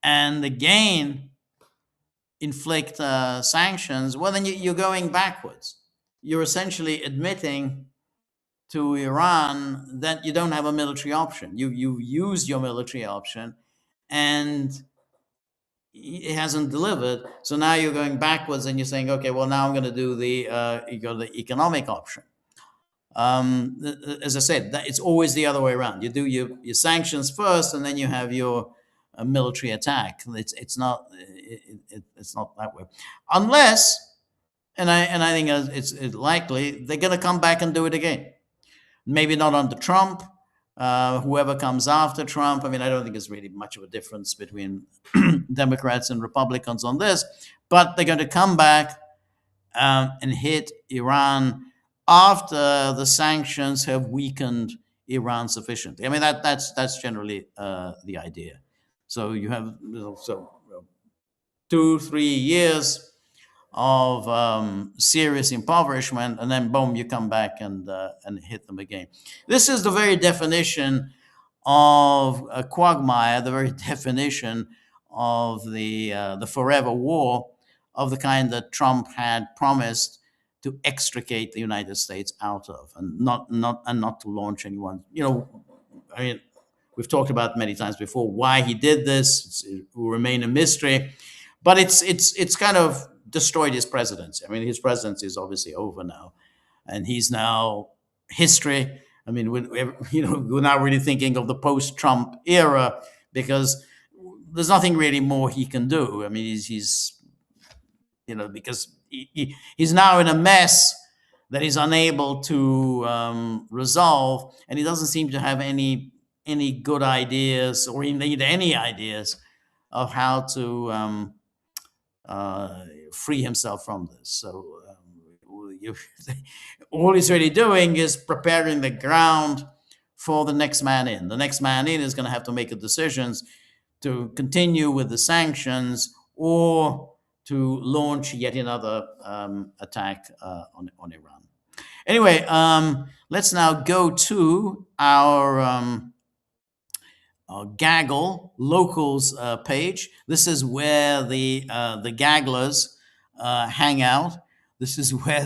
and again inflict sanctions. Well, then you're going backwards. You're essentially admitting to Iran that you don't have a military option. You used your military option, and it hasn't delivered. So now you're going backwards, and you're saying, okay, well, now I'm going to do the economic option. As I said, it's always the other way around. You do your sanctions first, and then you have your military attack. It's not that way, unless, and I think it's likely they're going to come back and do it again. Maybe not under Trump. Whoever comes after Trump. I mean, I don't think there's really much of a difference between Democrats and Republicans on this, but they're going to come back and hit Iran after the sanctions have weakened Iran sufficiently. I mean, that's generally the idea. So you have 2-3 years of serious impoverishment, and then boom, you come back and hit them again. This is the very definition of a quagmire, the very definition of the forever war of the kind that Trump had promised to extricate the United States out of, and not to launch anyone. I mean, we've talked about many times before why he did this. It will remain a mystery, but it's kind of destroyed his presidency. I mean, his presidency is obviously over now, and he's now history. I mean, we're now really thinking of the post-Trump era, because there's nothing really more he can do. I mean, he's because he's now in a mess that he's unable to resolve, and he doesn't seem to have any good ideas, or indeed any ideas, of how to free himself from this. So you, all he's really doing is preparing the ground for the next man in. The next man in is going to have to make a decisions to continue with the sanctions or to launch yet another attack on Iran. Anyway, let's now go to our Gaggle locals page. This is where the Gagglers hang out. This is where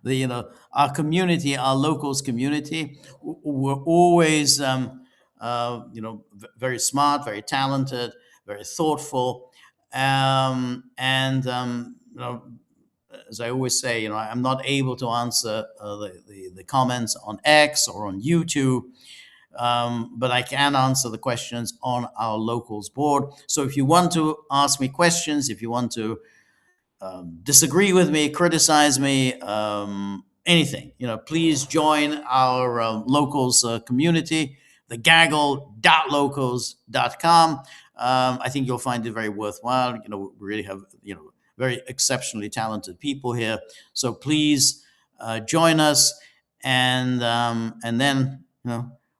the our community, our locals community, were always very smart, very talented, very thoughtful, and as I always say, I'm not able to answer the comments on X or on YouTube. But I can answer the questions on our locals board. So if you want to ask me questions, if you want to disagree with me, criticize me, anything, please join our locals community, the gaggle.locals.com. I think you'll find it very worthwhile. We really have, very exceptionally talented people here. So please join us, and then,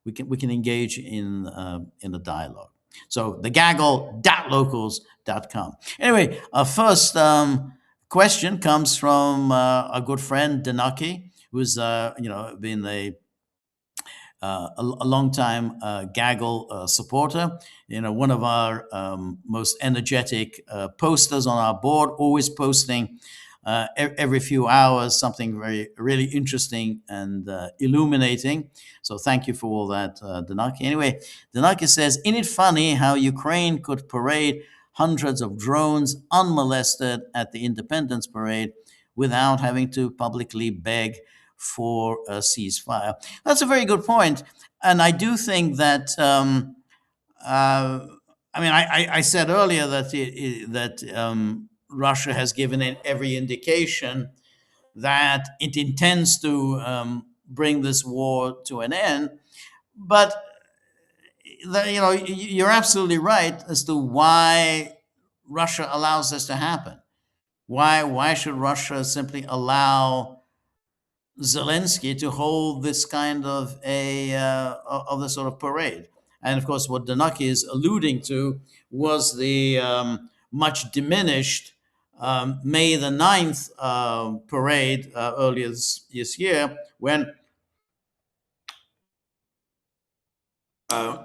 we can engage in a dialogue. So the gaggle.locals.com. Anyway, our first question comes from a good friend, Danaki, who's been a long-time Gaggle supporter. One of our most energetic posters on our board, always posting every few hours something really interesting and illuminating. So thank you for all that, Danaki. Anyway, Danaki says, "Isn't it funny how Ukraine could parade hundreds of drones unmolested at the Independence Parade without having to publicly beg for a ceasefire?" That's a very good point. And I do think that, I said earlier that Russia has given every indication that it intends to bring this war to an end. But you're absolutely right as to why Russia allows this to happen. Why should Russia simply allow Zelensky to hold this kind of this sort of parade? And of course, what Danaki is alluding to was the much diminished May the 9th parade earlier this year, when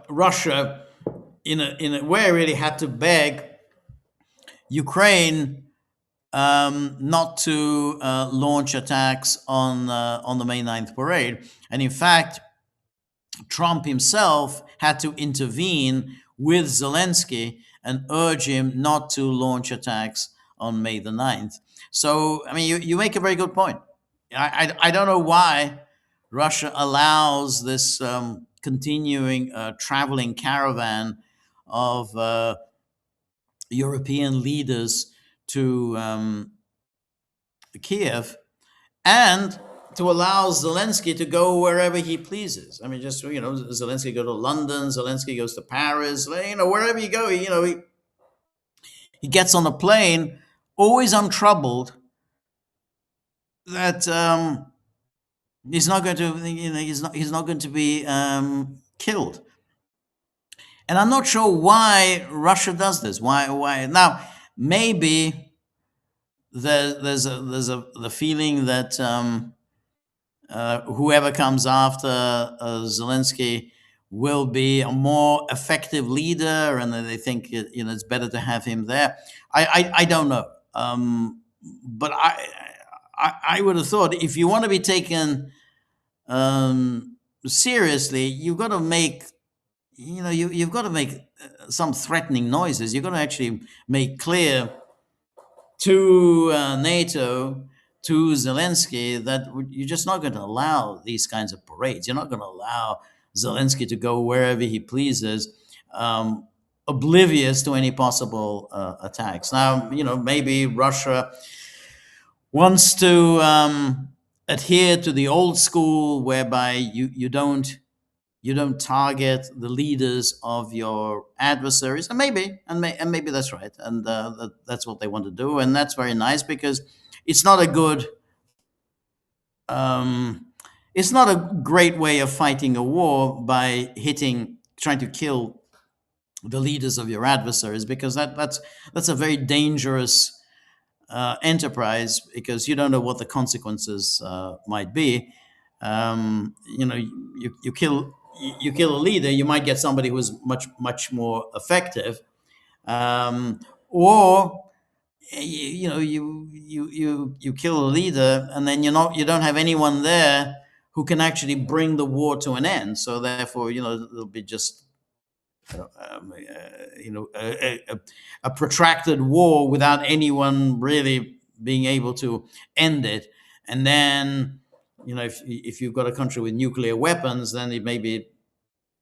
Russia, in a way, really had to beg Ukraine not to launch attacks on the May 9th parade. And in fact, Trump himself had to intervene with Zelensky and urge him not to launch attacks on May the 9th. So, you make a very good point. I don't know why Russia allows this continuing traveling caravan of European leaders to Kiev, and to allow Zelensky to go wherever he pleases. Zelensky go to London, Zelensky goes to Paris, wherever you go, he gets on a plane, always untroubled, that he's not going to, he's not going to be killed. And I'm not sure why Russia does this. Why now? Maybe there's the feeling that whoever comes after Zelensky will be a more effective leader, and they think it's better to have him there. I don't know, but I would have thought, if you want to be taken seriously, you've got to make you've got to make some threatening noises. You've got to actually make clear to NATO, to Zelensky, that you're just not going to allow these kinds of parades. You're not going to allow Zelensky to go wherever he pleases, oblivious to any possible attacks. Now, maybe Russia wants to adhere to the old school, whereby you don't you don't target the leaders of your adversaries, and maybe that's right, and that's what they want to do, and that's very nice because it's not a good, um, it's not a great way of fighting a war by trying to kill the leaders of your adversaries, because that's a very dangerous enterprise, because you don't know what the consequences might be. You kill a leader, you might get somebody who's much more effective, or you kill a leader, and then you don't have anyone there who can actually bring the war to an end. So therefore, it'll be just a protracted war without anyone really being able to end it. And then, if you've got a country with nuclear weapons, then it may be,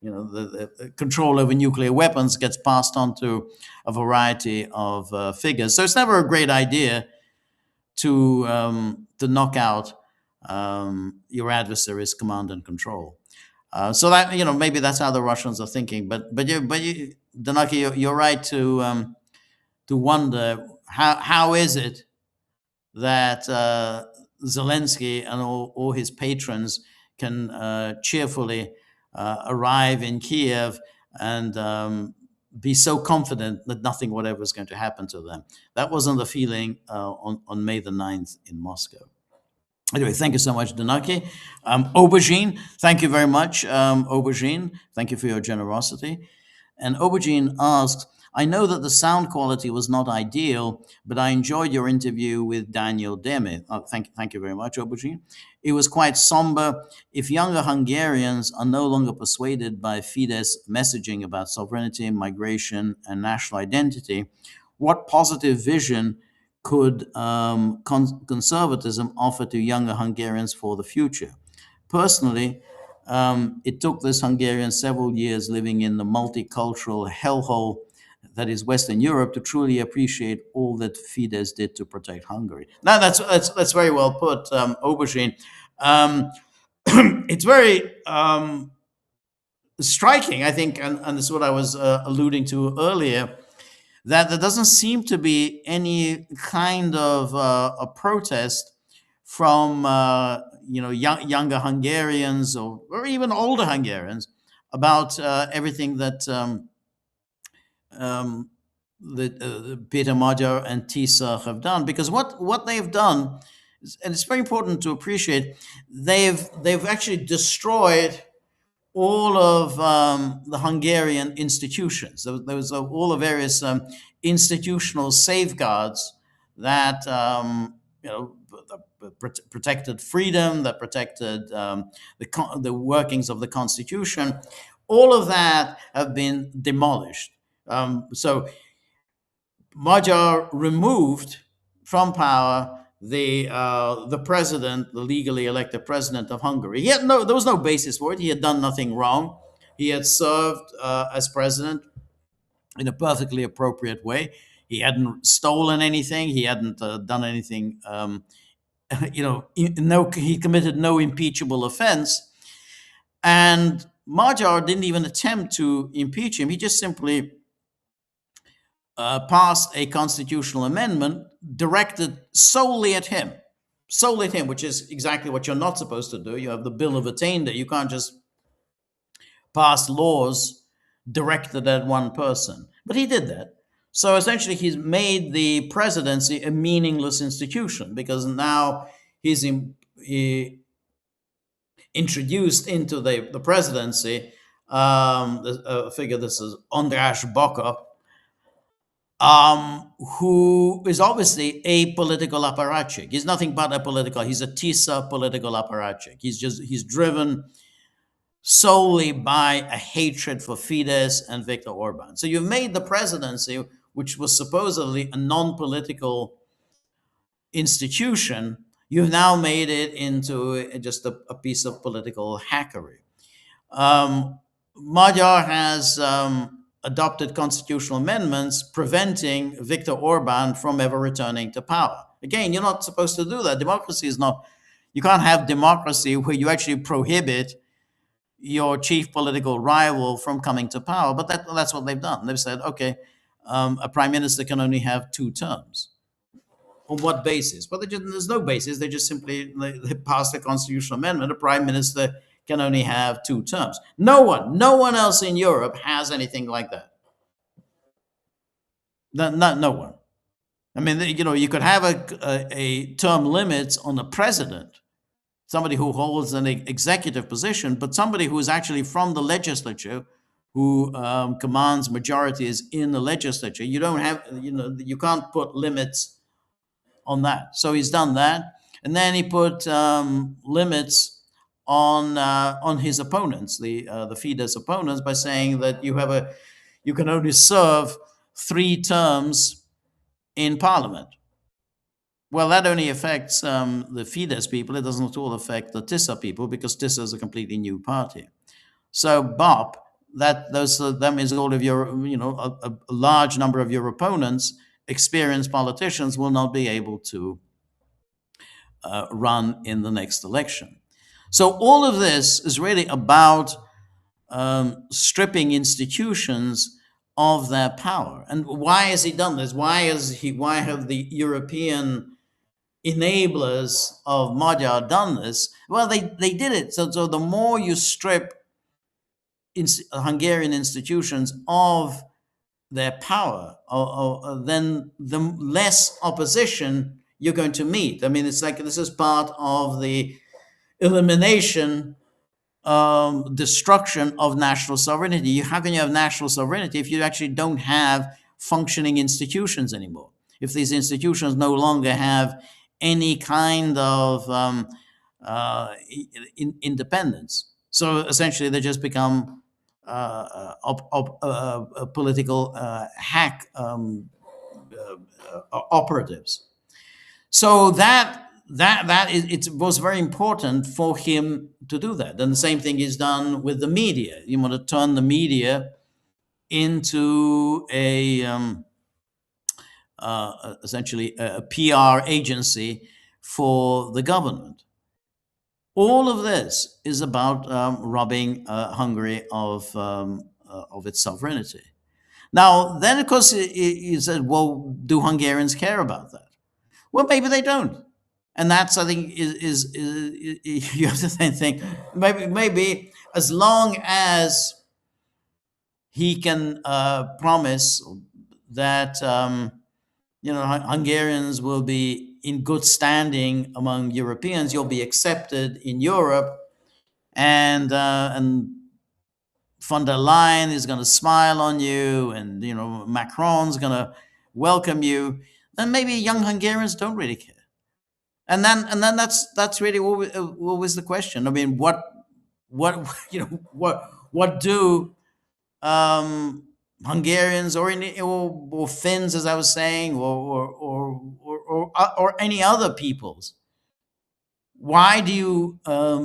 the control over nuclear weapons gets passed on to a variety of figures. So it's never a great idea to knock out your adversary's command and control. So that, maybe that's how the Russians are thinking. But Danaki, you're right to wonder how is it that Zelensky and all his patrons can cheerfully arrive in Kiev and be so confident that nothing whatever is going to happen to them. That wasn't the feeling on May the 9th in Moscow. Anyway, thank you so much, Danaki. Aubergine, thank you very much. Aubergine, thank you for your generosity. And Aubergine asks, I know that the sound quality was not ideal, but I enjoyed your interview with Daniel Deme. Thank you very much, Aubergine. It was quite somber. If younger Hungarians are no longer persuaded by Fidesz messaging about sovereignty, migration, and national identity, what positive vision could conservatism offer to younger Hungarians for the future? Personally, it took this Hungarian several years living in the multicultural hellhole that is Western Europe to truly appreciate all that Fidesz did to protect Hungary. Now, that's very well put, Aubergine. It's very striking, I think, and this is what I was alluding to earlier, that there doesn't seem to be any kind of a protest from younger Hungarians or even older Hungarians about everything that Peter Magyar and Tisza have done, because what they've done, and it's very important to appreciate, they've actually destroyed all of the Hungarian institutions. There was all the various institutional safeguards that protected freedom, that protected the workings of the Constitution. All of that have been demolished. So Magyar removed from power the president, the legally elected president of Hungary. There was no basis for it. He had done nothing wrong. He had served as president in a perfectly appropriate way. He hadn't stolen anything. He hadn't done anything. He committed no impeachable offense. And Magyar didn't even attempt to impeach him. He just simply passed a constitutional amendment directed solely at him, which is exactly what you're not supposed to do. You have the Bill of Attainder. You can't just pass laws directed at one person. But he did that. So essentially, he's made the presidency a meaningless institution, because now he's introduced into the presidency a figure. This is András Baka, who is obviously a political apparatchik. He's nothing but he's a Tisza political apparatchik. He's driven solely by a hatred for Fidesz and Viktor Orban. So you've made the presidency, which was supposedly a non-political institution, you've now made it into just a piece of political hackery. Magyar has adopted constitutional amendments preventing Viktor Orban from ever returning to power. Again, you're not supposed to do that. Democracy is not, you can't have democracy where you actually prohibit your chief political rival from coming to power. But that's what they've done. They've said, okay, a prime minister can only have 2 terms. On what basis? Well, there's no basis. They just simply they passed a constitutional amendment. A prime minister can only have 2 terms. No one else in Europe has anything like that. No one. I mean, you could have a term limit on the president, somebody who holds an executive position, but somebody who is actually from the legislature, who commands majorities in the legislature. You don't have, you can't put limits on that. So he's done that, and then he put limits on his opponents, the Fidesz opponents, by saying that you can only serve 3 terms in parliament. Well, that only affects the Fidesz people. It doesn't at all affect the TISA people, because TISA is a completely new party. So BOP, that means all of your, a large number of your opponents, experienced politicians, will not be able to run in the next election. So all of this is really about stripping institutions of their power. And why has he done this? Why have the European enablers of Magyar done this? Well, they did it. So the more you strip Hungarian institutions of their power, then the less opposition you're going to meet. I mean, it's like this is part of the elimination, destruction of national sovereignty. How can you have national sovereignty if you actually don't have functioning institutions anymore? If these institutions no longer have any kind of independence. So essentially, they just become political hack operatives. So it was very important for him to do that. And the same thing is done with the media. You want to turn the media into essentially a PR agency for the government. All of this is about robbing Hungary of its sovereignty. Now, then, of course, you said, well, do Hungarians care about that? Well, maybe they don't. And that's, I think, is you have to think, maybe as long as he can promise that Hungarians will be in good standing among Europeans, you'll be accepted in Europe, and von der Leyen is going to smile on you, and Macron's going to welcome you, then maybe young Hungarians don't really care. And then that's really always the question. I mean, what do Hungarians or Finns, as I was saying, or any other peoples? Why do you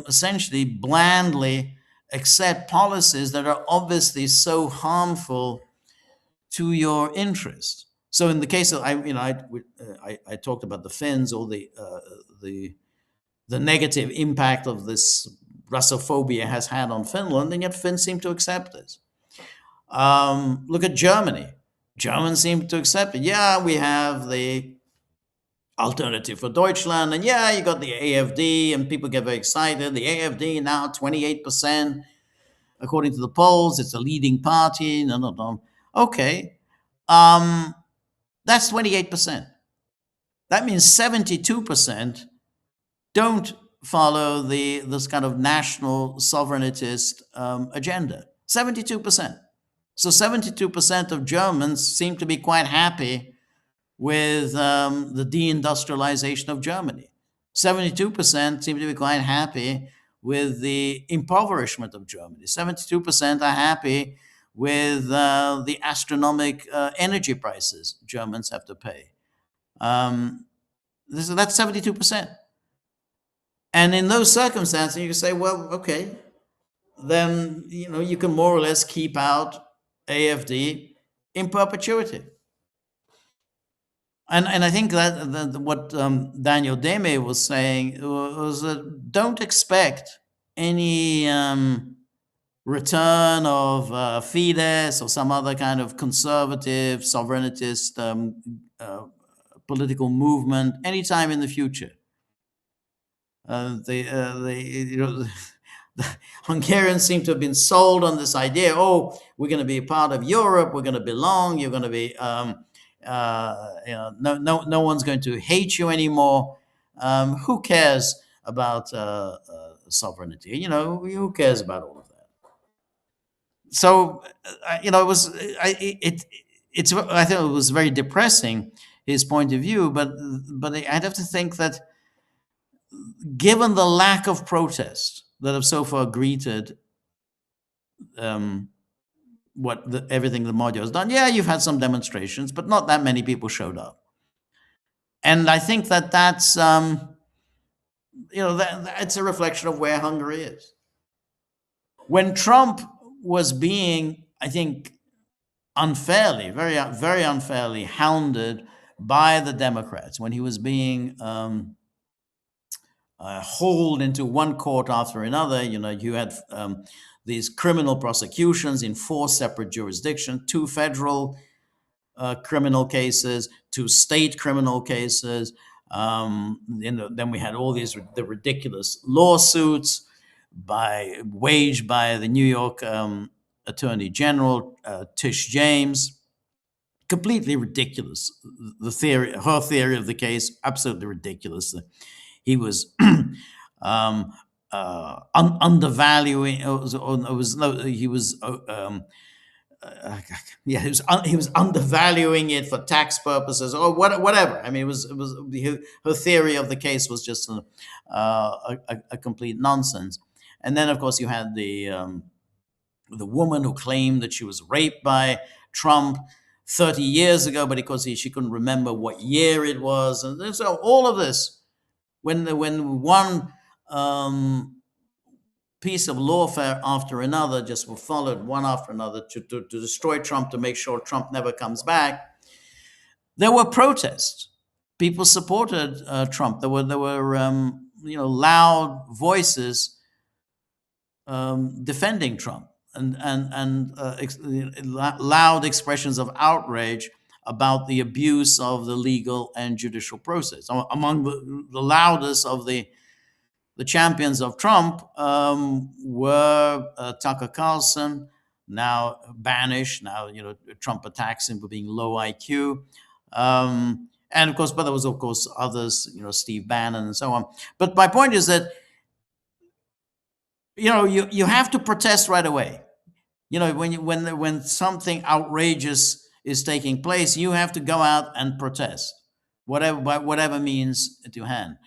essentially blandly accept policies that are obviously so harmful to your interest? So in the case of I talked about the Finns, or the negative impact of this Russophobia has had on Finland, and yet Finns seem to accept this. Look at Germany. Germans seem to accept it. Yeah, we have the Alternative for Deutschland, and yeah, you got the AfD, and people get very excited. The AfD now 28%, according to the polls. It's a leading party. No. Okay, that's 28%. That means 72% don't follow this kind of national sovereignist agenda. 72%. So 72% of Germans seem to be quite happy with the deindustrialization of Germany. 72% seem to be quite happy with the impoverishment of Germany. 72% are happy with the astronomical energy prices Germans have to pay. That's 72%. And in those circumstances, you can say, well, okay, then you can more or less keep out AfD in perpetuity. And I think that what Daniel Deme was saying was that don't expect any return of Fidesz or some other kind of conservative, sovereignist uh, political movement anytime in the future. The Hungarians seem to have been sold on this idea. Oh, we're going to be a part of Europe. We're going to belong. You're going to be. No one's going to hate you anymore. Who cares about sovereignty? Who cares about all of that? So, it was. I thought it was very depressing, his point of view. But I'd have to think that, given the lack of protest that have so far greeted um, everything the Magyar has done, yeah, you've had some demonstrations, but not that many people showed up. And I think that's it's a reflection of where Hungary is. When Trump was being, I think, unfairly, very very unfairly hounded by the Democrats, when he was being hauled into one court after another. You had these criminal prosecutions in 4 separate jurisdictions: 2 federal criminal cases, 2 state criminal cases. Then we had all the ridiculous lawsuits waged by the New York Attorney General, Tish James. Completely ridiculous. Her theory of the case, absolutely ridiculous. He was undervaluing. He was he was undervaluing it for tax purposes or whatever. I mean, her theory of the case was just a complete nonsense. And then, of course, you had the woman who claimed that she was raped by Trump 30 years ago, but because she couldn't remember what year it was, and so all of this. When one piece of lawfare after another just were followed, one after another, to destroy Trump, to make sure Trump never comes back, there were protests. People supported Trump. There were loud voices defending Trump, and loud expressions of outrage about the abuse of the legal and judicial process. Among the loudest of the champions of Trump were Tucker Carlson, now banished. Now, Trump attacks him for being low IQ. And of course, but there was, of course, others, Steve Bannon and so on. But my point is that, you have to protest right away. When something outrageous is taking place, you have to go out and protest, by whatever means at your hand.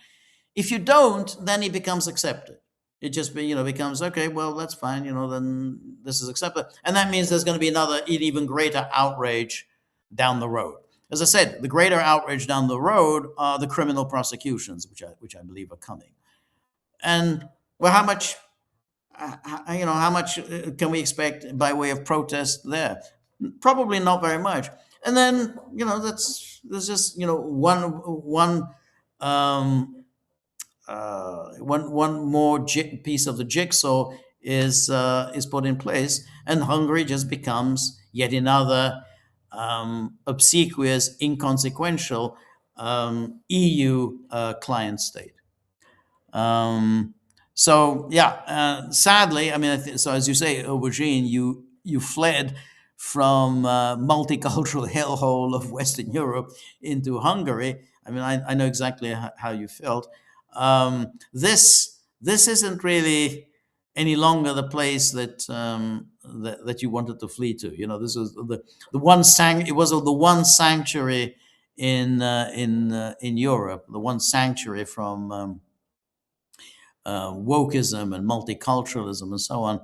If you don't, then it becomes accepted. It just becomes, okay, well, that's fine. Then this is accepted, and that means there's going to be another even greater outrage down the road. As I said, the greater outrage down the road are the criminal prosecutions, which I believe are coming. And well, how much can we expect by way of protest there? Probably not very much. And then there's just one more piece of the jigsaw is put in place, and Hungary just becomes yet another obsequious, inconsequential EU client state. So yeah, sadly, I mean, so as you say, Aubergine, you fled from multicultural hellhole of Western Europe into Hungary. I mean, I know exactly how you felt. This isn't really any longer the place that you wanted to flee to. This was the one it was the one sanctuary in Europe, the one sanctuary from wokeism and multiculturalism and so on.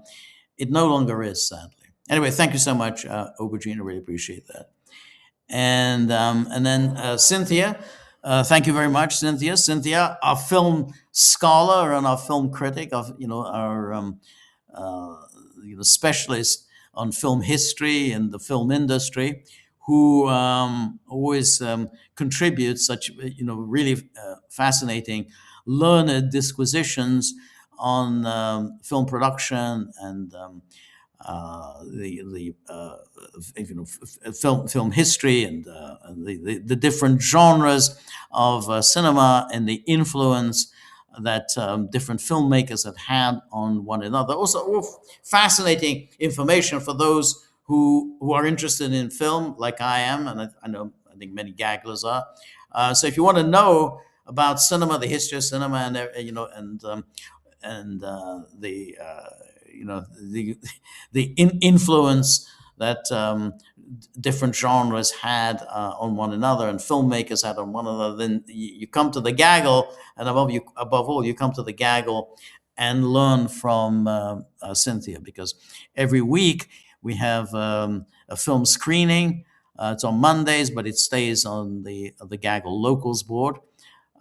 It no longer is, sadly. Anyway, thank you so much, Aubergine. I really appreciate that. And then Cynthia, thank you very much, Cynthia. Cynthia, our film scholar and our film critic, our specialist on film history and the film industry, who always contributes such really fascinating, learned disquisitions on film production and film history and the different genres of cinema and the influence that different filmmakers have had on one another. Also, fascinating information for those who are interested in film, like I am, and I think many Gagglers are. So, if you want to know about cinema, the history of cinema, and the influence that different genres had on one another and filmmakers had on one another, then you come to the gaggle, and above all, you come to the gaggle and learn from Cynthia, because every week we have a film screening. It's on Mondays, but it stays on the Gaggle Locals board,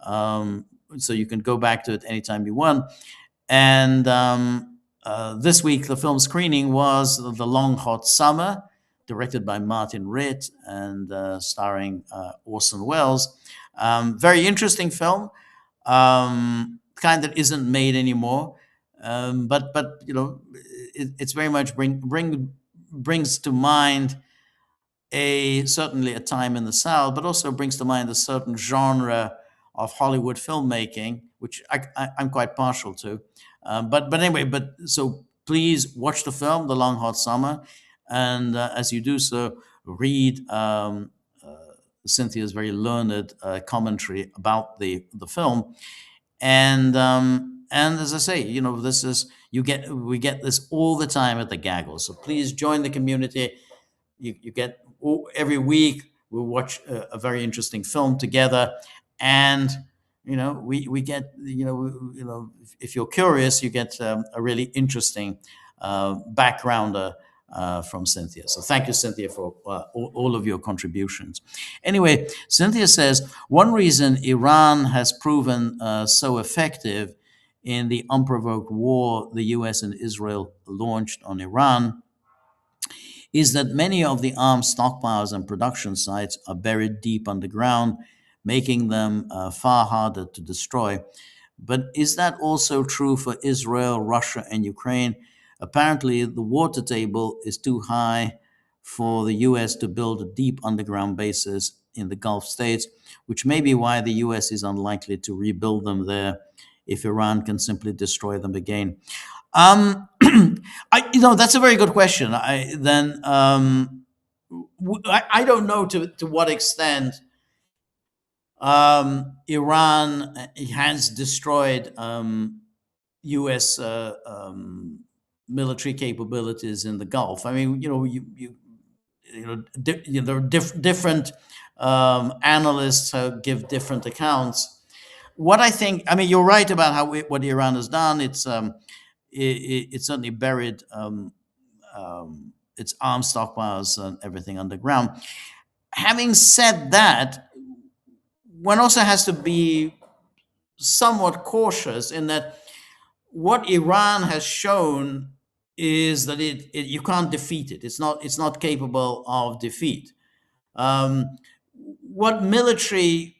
so you can go back to it anytime you want. And this week, the film screening was The Long Hot Summer, directed by Martin Ritt and starring Orson Welles. Very interesting film, kind that isn't made anymore, but it's very much brings to mind certainly a time in the South, but also brings to mind a certain genre of Hollywood filmmaking, which I'm quite partial to. But anyway, so please watch the film, The Long Hot Summer, and as you do so, read Cynthia's very learned commentary about the film. And as I say, we get this all the time at the Gaggle. So please join the community. You get every week we'll watch a very interesting film together, and we get if you're curious, you get a really interesting backgrounder from Cynthia. So thank you, Cynthia, for all of your contributions. Anyway, Cynthia says one reason Iran has proven so effective in the unprovoked war the U.S. and Israel launched on Iran is that many of the arms stockpiles and production sites are buried deep underground, making them far harder to destroy. But is that also true for Israel, Russia, and Ukraine? Apparently, the water table is too high for the U.S. to build deep underground bases in the Gulf states, which may be why the U.S. is unlikely to rebuild them there if Iran can simply destroy them again. That's a very good question. I don't know to what extent Iran has destroyed U.S. Military capabilities in the Gulf. I mean, there are different analysts give different accounts. What I think, I mean, you're right about what Iran has done. It's certainly buried its arms stockpiles and everything underground. Having said that, one also has to be somewhat cautious in that what Iran has shown is that you can't defeat it. It's not capable of defeat. What military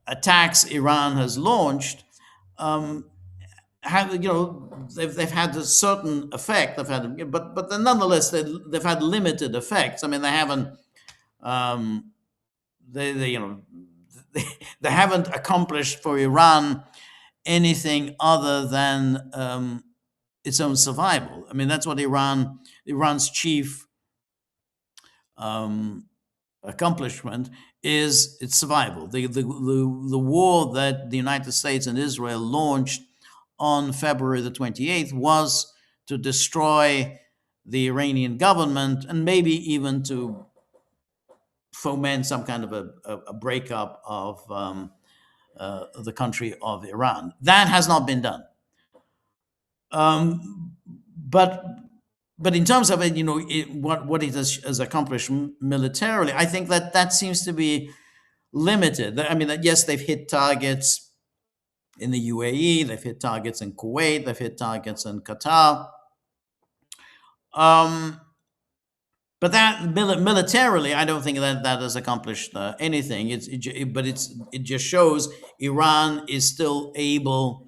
attacks Iran has launched they've had a certain effect. But nonetheless they've had limited effects. I mean, they haven't they haven't accomplished for Iran anything other than its own survival. I mean, that's what Iran's chief accomplishment is, its survival. The war that the United States and Israel launched on February the 28th was to destroy the Iranian government and maybe even to foment some kind of a breakup of the country of Iran. That has not been done. But in terms of it, what it has accomplished militarily, I think that seems to be limited. I mean, yes, they've hit targets in the UAE, they've hit targets in Kuwait, they've hit targets in Qatar. But that militarily, I don't think that has accomplished anything. It just shows Iran is still able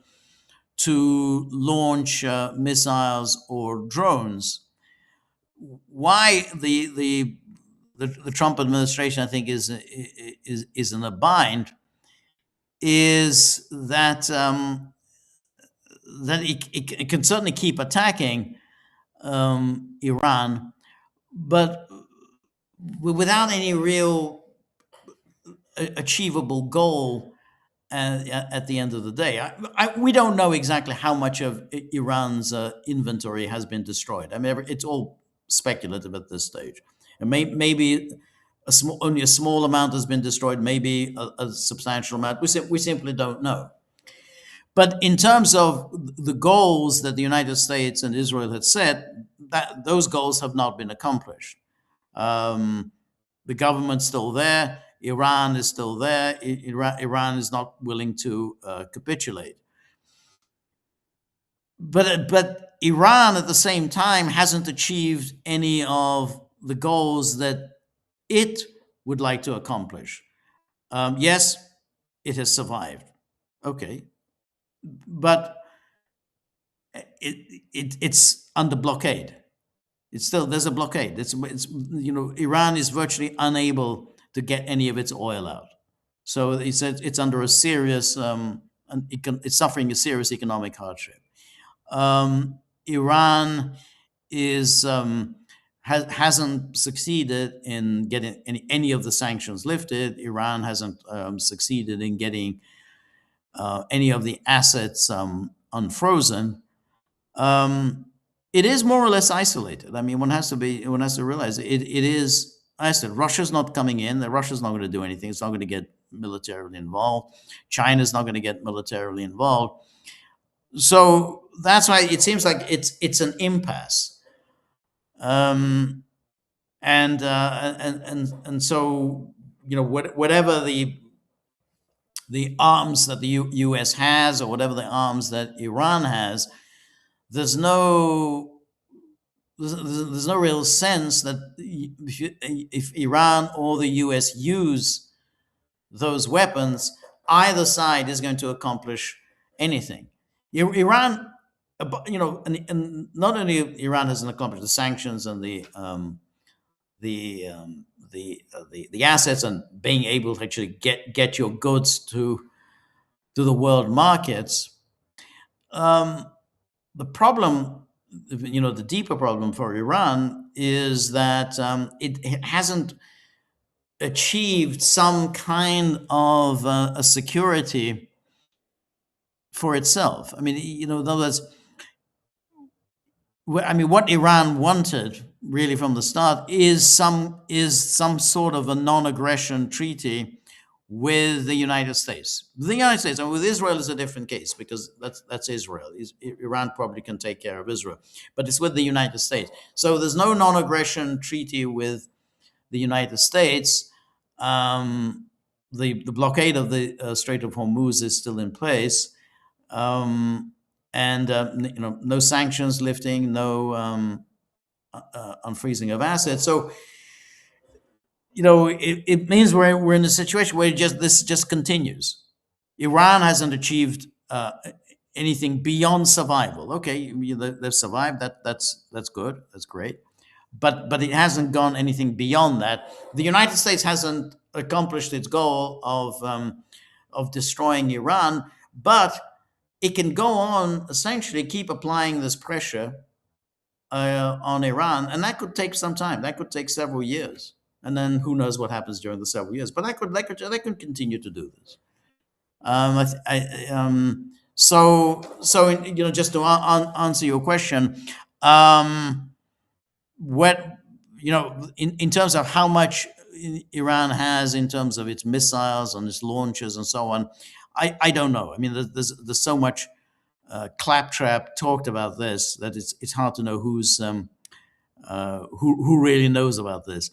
to launch missiles or drones. Why the Trump administration, I think, is in a bind is that it can certainly keep attacking Iran, but without any real achievable goal at the end of the day. We don't know exactly how much of Iran's inventory has been destroyed. I mean, it's all speculative at this stage. And maybe only a small amount has been destroyed, maybe a substantial amount. We simply don't know. But in terms of the goals that the United States and Israel had set, that those goals have not been accomplished. The government's still there. Iran is still there. Iran is not willing to capitulate. But Iran, at the same time, hasn't achieved any of the goals that it would like to accomplish. Yes, it has survived. Okay, but it's under blockade. It's still there's a blockade. It's Iran is virtually unable to get any of its oil out. So it's under a serious it's suffering a serious economic hardship. Iran is hasn't succeeded in getting any of the sanctions lifted. Iran hasn't succeeded in getting any of the assets unfrozen. It is more or less isolated. I mean, one has to realize it is isolated. Russia's not coming in. Russia's not going to do anything. It's not going to get militarily involved. China's not going to get militarily involved. So that's why it seems like it's an impasse. And so whatever the arms that the U.S. has, or whatever the arms that Iran has, there's no real sense that if Iran or the U.S. use those weapons, either side is going to accomplish anything. Iran, and not only Iran hasn't accomplished the sanctions and the assets and being able to actually get your goods to the world markets. The problem, the deeper problem for Iran is that it hasn't achieved some kind of a security for itself. I mean, in other words, what Iran wanted really from the start is some sort of a non-aggression treaty with the United States. The United States, and with Israel is a different case, because that's Israel. Iran probably can take care of Israel, but it's with the United States. So there's no non-aggression treaty with the United States. The blockade of the Strait of Hormuz is still in place, and no sanctions lifting, no unfreezing of assets. So it means we're in a situation where this just continues. Iran hasn't achieved anything beyond survival. Okay, they've survived. That's good. That's great. But it hasn't gone anything beyond that. The United States hasn't accomplished its goal of destroying Iran, but it can go on essentially keep applying this pressure on Iran, and that could take some time. That could take several years. And then who knows what happens during the several years? But they could continue to do this. So just to answer your question, in terms of how much Iran has in terms of its missiles and its launches and so on, I don't know. I mean, there's so much claptrap talked about this that it's hard to know who's who really knows about this.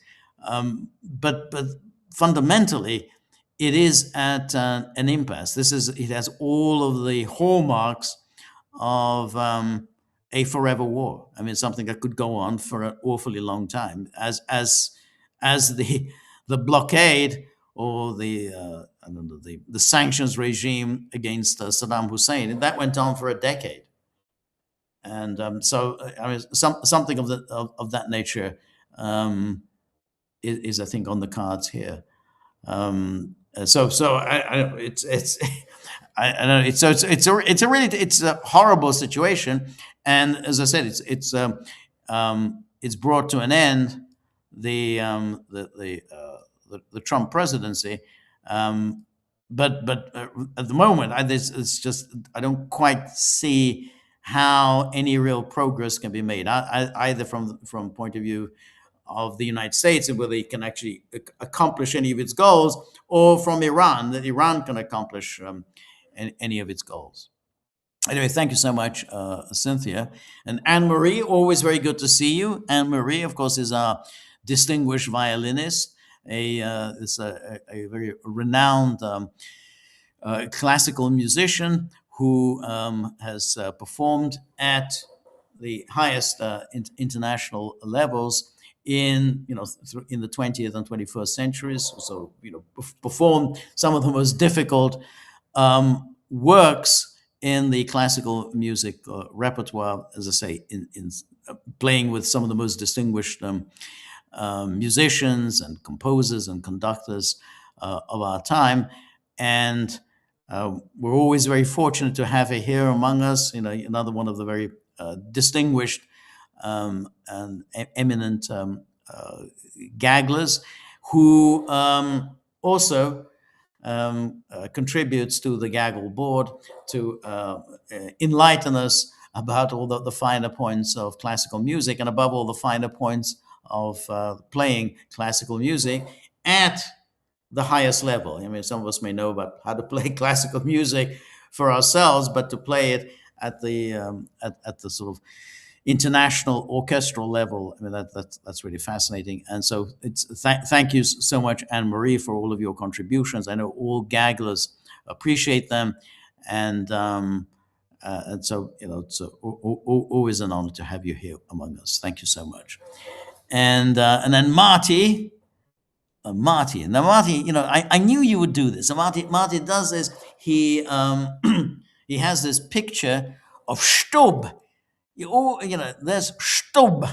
But fundamentally, it is at an impasse. It has all of the hallmarks of a forever war. I mean, something that could go on for an awfully long time, as the blockade or the I don't know, the sanctions regime against Saddam Hussein, and that went on for a decade. And I mean, something of that nature is, I think, on the cards here. It's I don't know. It's a horrible situation, and as I said, it's brought to an end the Trump presidency. Um, but at the moment, it's just I don't quite see how any real progress can be made, either from point of view of the United States and whether it can actually accomplish any of its goals, or from Iran, that Iran can accomplish any of its goals. Anyway, thank you so much, Cynthia. And Anne Marie, always very good to see you. Anne Marie, of course, is our distinguished violinist, is a very renowned classical musician who has performed at the highest international levels in in the 20th and 21st centuries. So performed some of the most difficult works in the classical music repertoire, as I say, in playing with some of the most distinguished musicians and composers and conductors of our time. And we're always very fortunate to have her here among us. Another one of the very distinguished and eminent Gagglers, who also contributes to the Gaggle board to enlighten us about all the finer points of classical music, and above all, the finer points of playing classical music at the highest level. I mean, some of us may know about how to play classical music for ourselves, but to play it at the sort of international orchestral level, I mean, that's really fascinating. And so thank you so much, Anne Marie, for all of your contributions. I know all Gagglers appreciate them, and so it's always an honor to have you here among us. Thank you so much. And then Marty. Now Marty, I knew you would do this. So Marty does this. He he has this picture of Stubb. There's Stubb.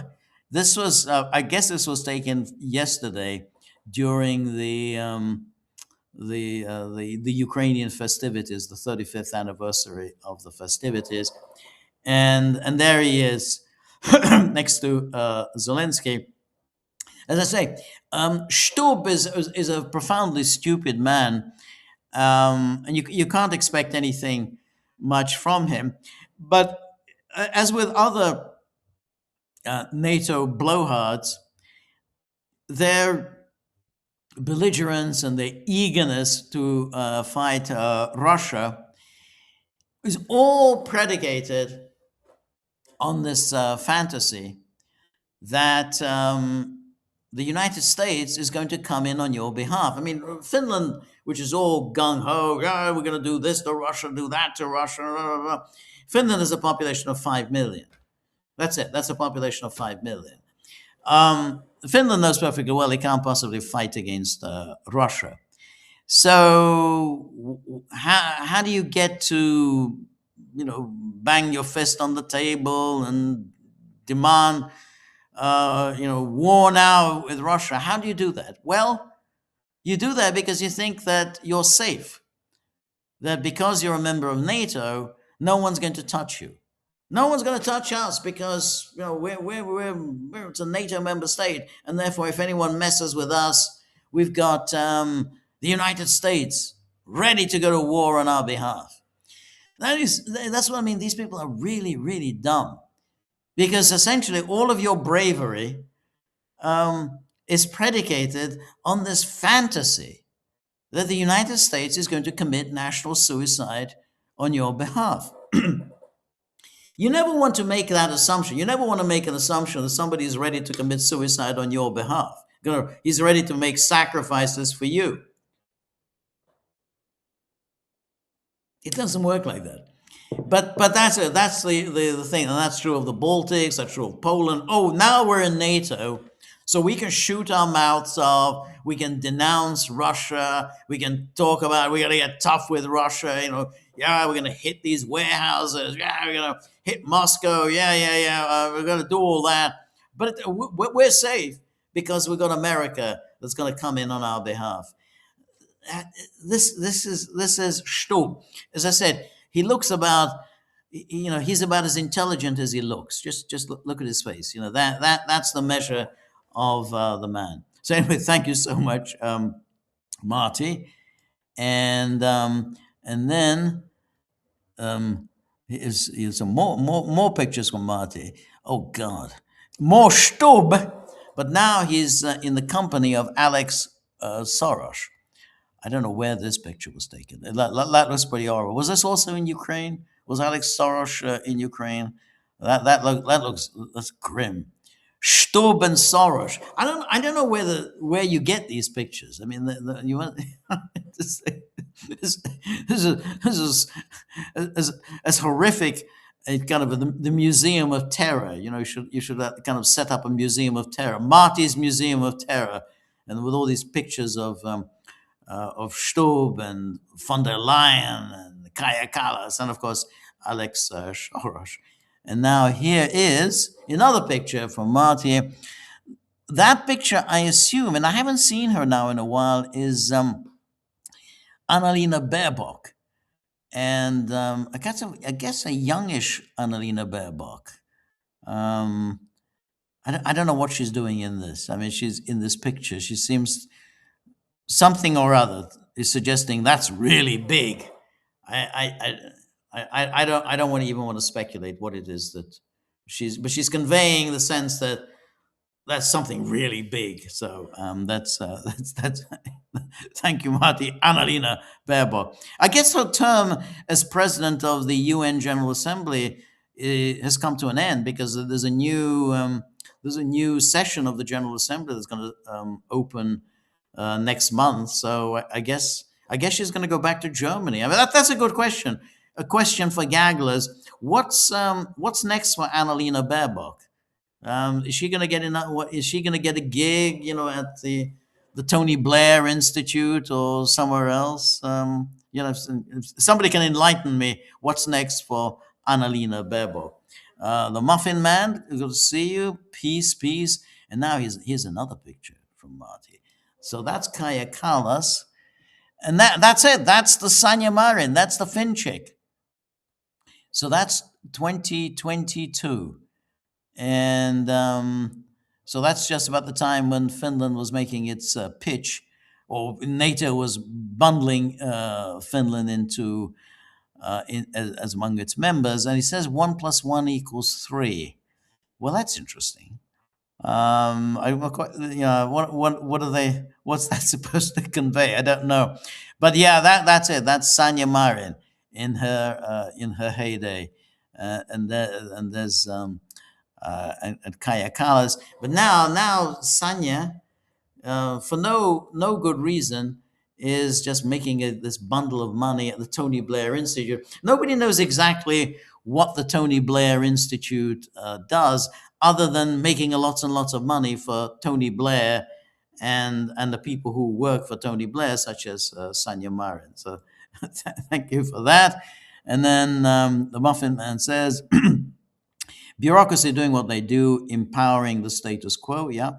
This was, I guess, this was taken yesterday during the Ukrainian festivities, the 35th anniversary of the festivities, and there he is next to Zelensky. As I say, Stubb is a profoundly stupid man, and you can't expect anything much from him. But as with other NATO blowhards, their belligerence and their eagerness to fight Russia is all predicated on this fantasy that the United States is going to come in on your behalf. I mean, Finland, which is all gung-ho, we're going to do this to Russia, do that to Russia. Blah, blah, blah. Finland has a population of 5 million. That's it. That's a population of 5 million. Finland knows perfectly well it can't possibly fight against Russia. So how do you get to, bang your fist on the table and demand war now with Russia? How do you do that? Well, you do that because you think that you're safe, that because you're a member of NATO, no one's going to touch you. No one's going to touch us because it's a NATO member state, and therefore, if anyone messes with us, we've got the United States ready to go to war on our behalf. That's what I mean. These people are really, really dumb. Because essentially all of your bravery is predicated on this fantasy that the United States is going to commit national suicide on your behalf. You never want to make that assumption. You never want to make an assumption that somebody is ready to commit suicide on your behalf. He's ready to make sacrifices for you. It doesn't work like that. But that's the thing, and that's true of the Baltics, that's true of Poland. Oh, now we're in NATO. So we can shoot our mouths off. We can denounce Russia. We can talk about we're going to get tough with Russia. Yeah, we're going to hit these warehouses. Yeah, we're going to hit Moscow. Yeah, yeah, yeah. We're going to do all that. But we're safe because we've got America that's going to come in on our behalf. This is Stubb. As I said, he looks about he's about as intelligent as he looks. Just look at his face. That's the measure of the man. So anyway, thank you so much, Marty, and then here's some more pictures from Marty. Oh God, more Stubb, but now he's in the company of Alex Soros. I don't know where this picture was taken. That looks pretty horrible. Was this also in Ukraine? Was Alex Soros in Ukraine? That's grim. Stubb and Soros. I don't know where you get these pictures. I mean, you want this, this is as horrific. Kind of the Museum of Terror. You should kind of set up a Museum of Terror, Marty's Museum of Terror, and with all these pictures of Stubb and von der Leyen and Kaya Kallas and of course Alex Soros. And now here is another picture from Marty. That picture, I assume, and I haven't seen her now in a while, is Annalena Baerbock. And I guess a youngish Annalena Baerbock. I don't know what she's doing in this. I mean, she's in this picture. She seems something or other is suggesting that's really big. I don't want to even want to speculate what it is that she's conveying the sense that that's something really big. So that's thank you, Marty. Annalena Baerbock. I guess her term as president of the UN General Assembly has come to an end because there's a new session of the General Assembly that's going to open next month. So I guess she's going to go back to Germany. I mean, that's a good question. A question for Gagglers. What's next for Annalena Baerbock? Is she going to get Is she going to get a gig? At the Tony Blair Institute or somewhere else? If somebody can enlighten me, what's next for Annalena Baerbock? The Muffin Man, good to see you. Peace, peace. And now here's another picture from Marty. So that's Kaya Kallas. And that's it. That's the Sanya Marin. That's the Finn chick. So that's 2022. And so that's just about the time when Finland was making its pitch, or NATO was bundling Finland into as among its members. And he says 1 + 1 = 3. Well, that's interesting. What are they? What's that supposed to convey? I don't know, but yeah, that's it. That's Sanya Marin in her heyday, and there's and Kaya Kallas. But now Sanya, for no good reason, is just making this bundle of money at the Tony Blair Institute. Nobody knows exactly what the Tony Blair Institute does, other than making lots and lots of money for Tony Blair and the people who work for Tony Blair, such as Sanya Marin. So thank you for that. And then the Muffin Man says, bureaucracy doing what they do, empowering the status quo. Yeah.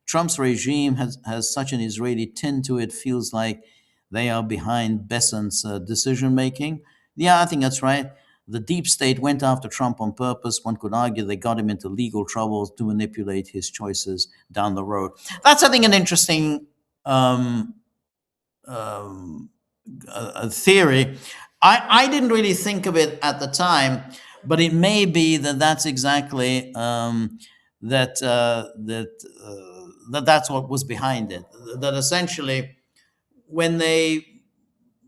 Trump's regime has such an Israeli tint to it, feels like they are behind Bessant's decision making. Yeah, I think that's right. The deep state went after Trump on purpose. One could argue they got him into legal trouble to manipulate his choices down the road. That's, I think, an interesting theory. I didn't really think of it at the time, but it may be that's exactly that's what was behind it. That essentially, when they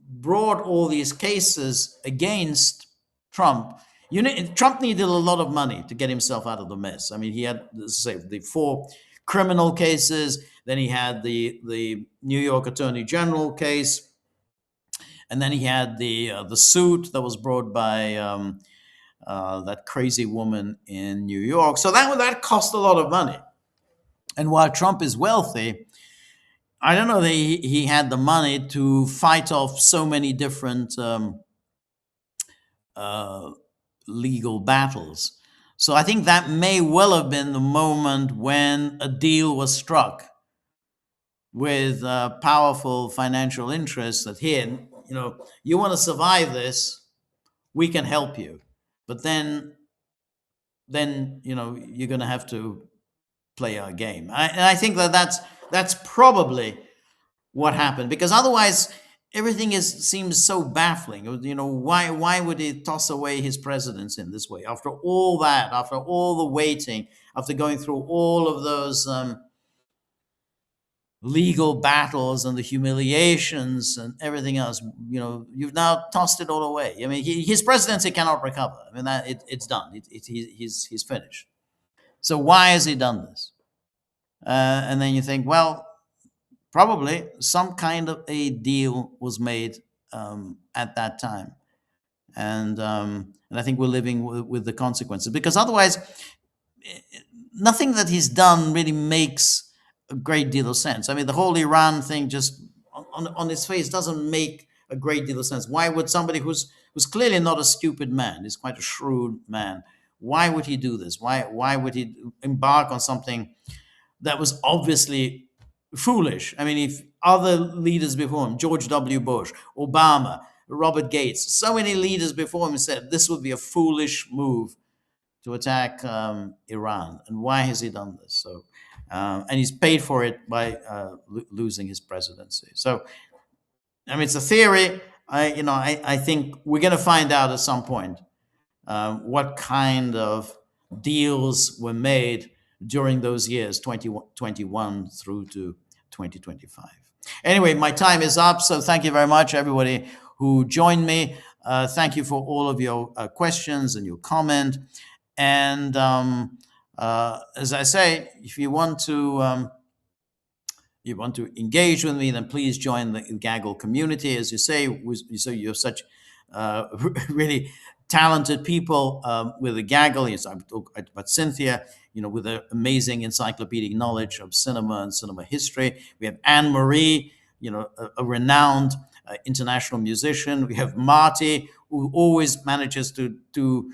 brought all these cases against Trump, Trump needed a lot of money to get himself out of the mess. I mean, he had, say, the 4 criminal cases, then he had the New York Attorney General case, and then he had the suit that was brought by that crazy woman in New York. So that cost a lot of money. And while Trump is wealthy, I don't know that he had the money to fight off so many different uh, legal battles. So I think that may well have been the moment when a deal was struck with powerful financial interests that here, you want to survive this, we can help you, but then you're going to have to play our game. And I think that's probably what happened, because otherwise everything seems so baffling. Why would he toss away his presidency in this way after all that, after all the waiting, after going through all of those legal battles and the humiliations and everything else? You've now tossed it all away. I mean, his presidency cannot recover. I mean, it's done. He's finished. So why has he done this? And then you think, well, probably some kind of a deal was made at that time, and I think we're living with the consequences, because otherwise, nothing that he's done really makes a great deal of sense. I mean, the whole Iran thing just on its face doesn't make a great deal of sense. Why would somebody who's clearly not a stupid man, he's quite a shrewd man, why would he do this? Why would he embark on something that was obviously foolish? I mean, if other leaders before him, George W. Bush, Obama, Robert Gates, so many leaders before him said this would be a foolish move to attack Iran. And why has he done this? So, and he's paid for it by losing his presidency. So, I mean, it's a theory. I think we're going to find out at some point what kind of deals were made during those years, 2021 through to 2025. Anyway, my time is up, so thank you very much, everybody who joined me. Thank you for all of your questions and your comment. And as I say, if you want to engage with me, then please join the Gaggle community. As you say, so you have such really talented people with the Gaggle. Yes, I'm talking about Cynthia, with an amazing encyclopedic knowledge of cinema and cinema history. We have Anne Marie, a renowned international musician. We have Marty, who always manages to do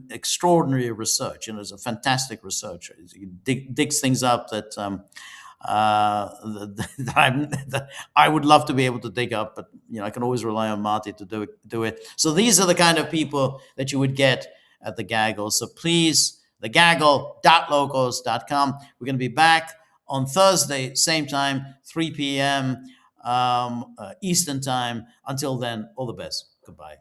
extraordinary research. Is a fantastic researcher. He digs things up that that I would love to be able to dig up, but I can always rely on Marty to do it. So these are the kind of people that you would get at the Gaggle. So please, thegaggle.locals.com. We're going to be back on Thursday, same time, 3 p.m. Eastern time. Until then, all the best. Goodbye.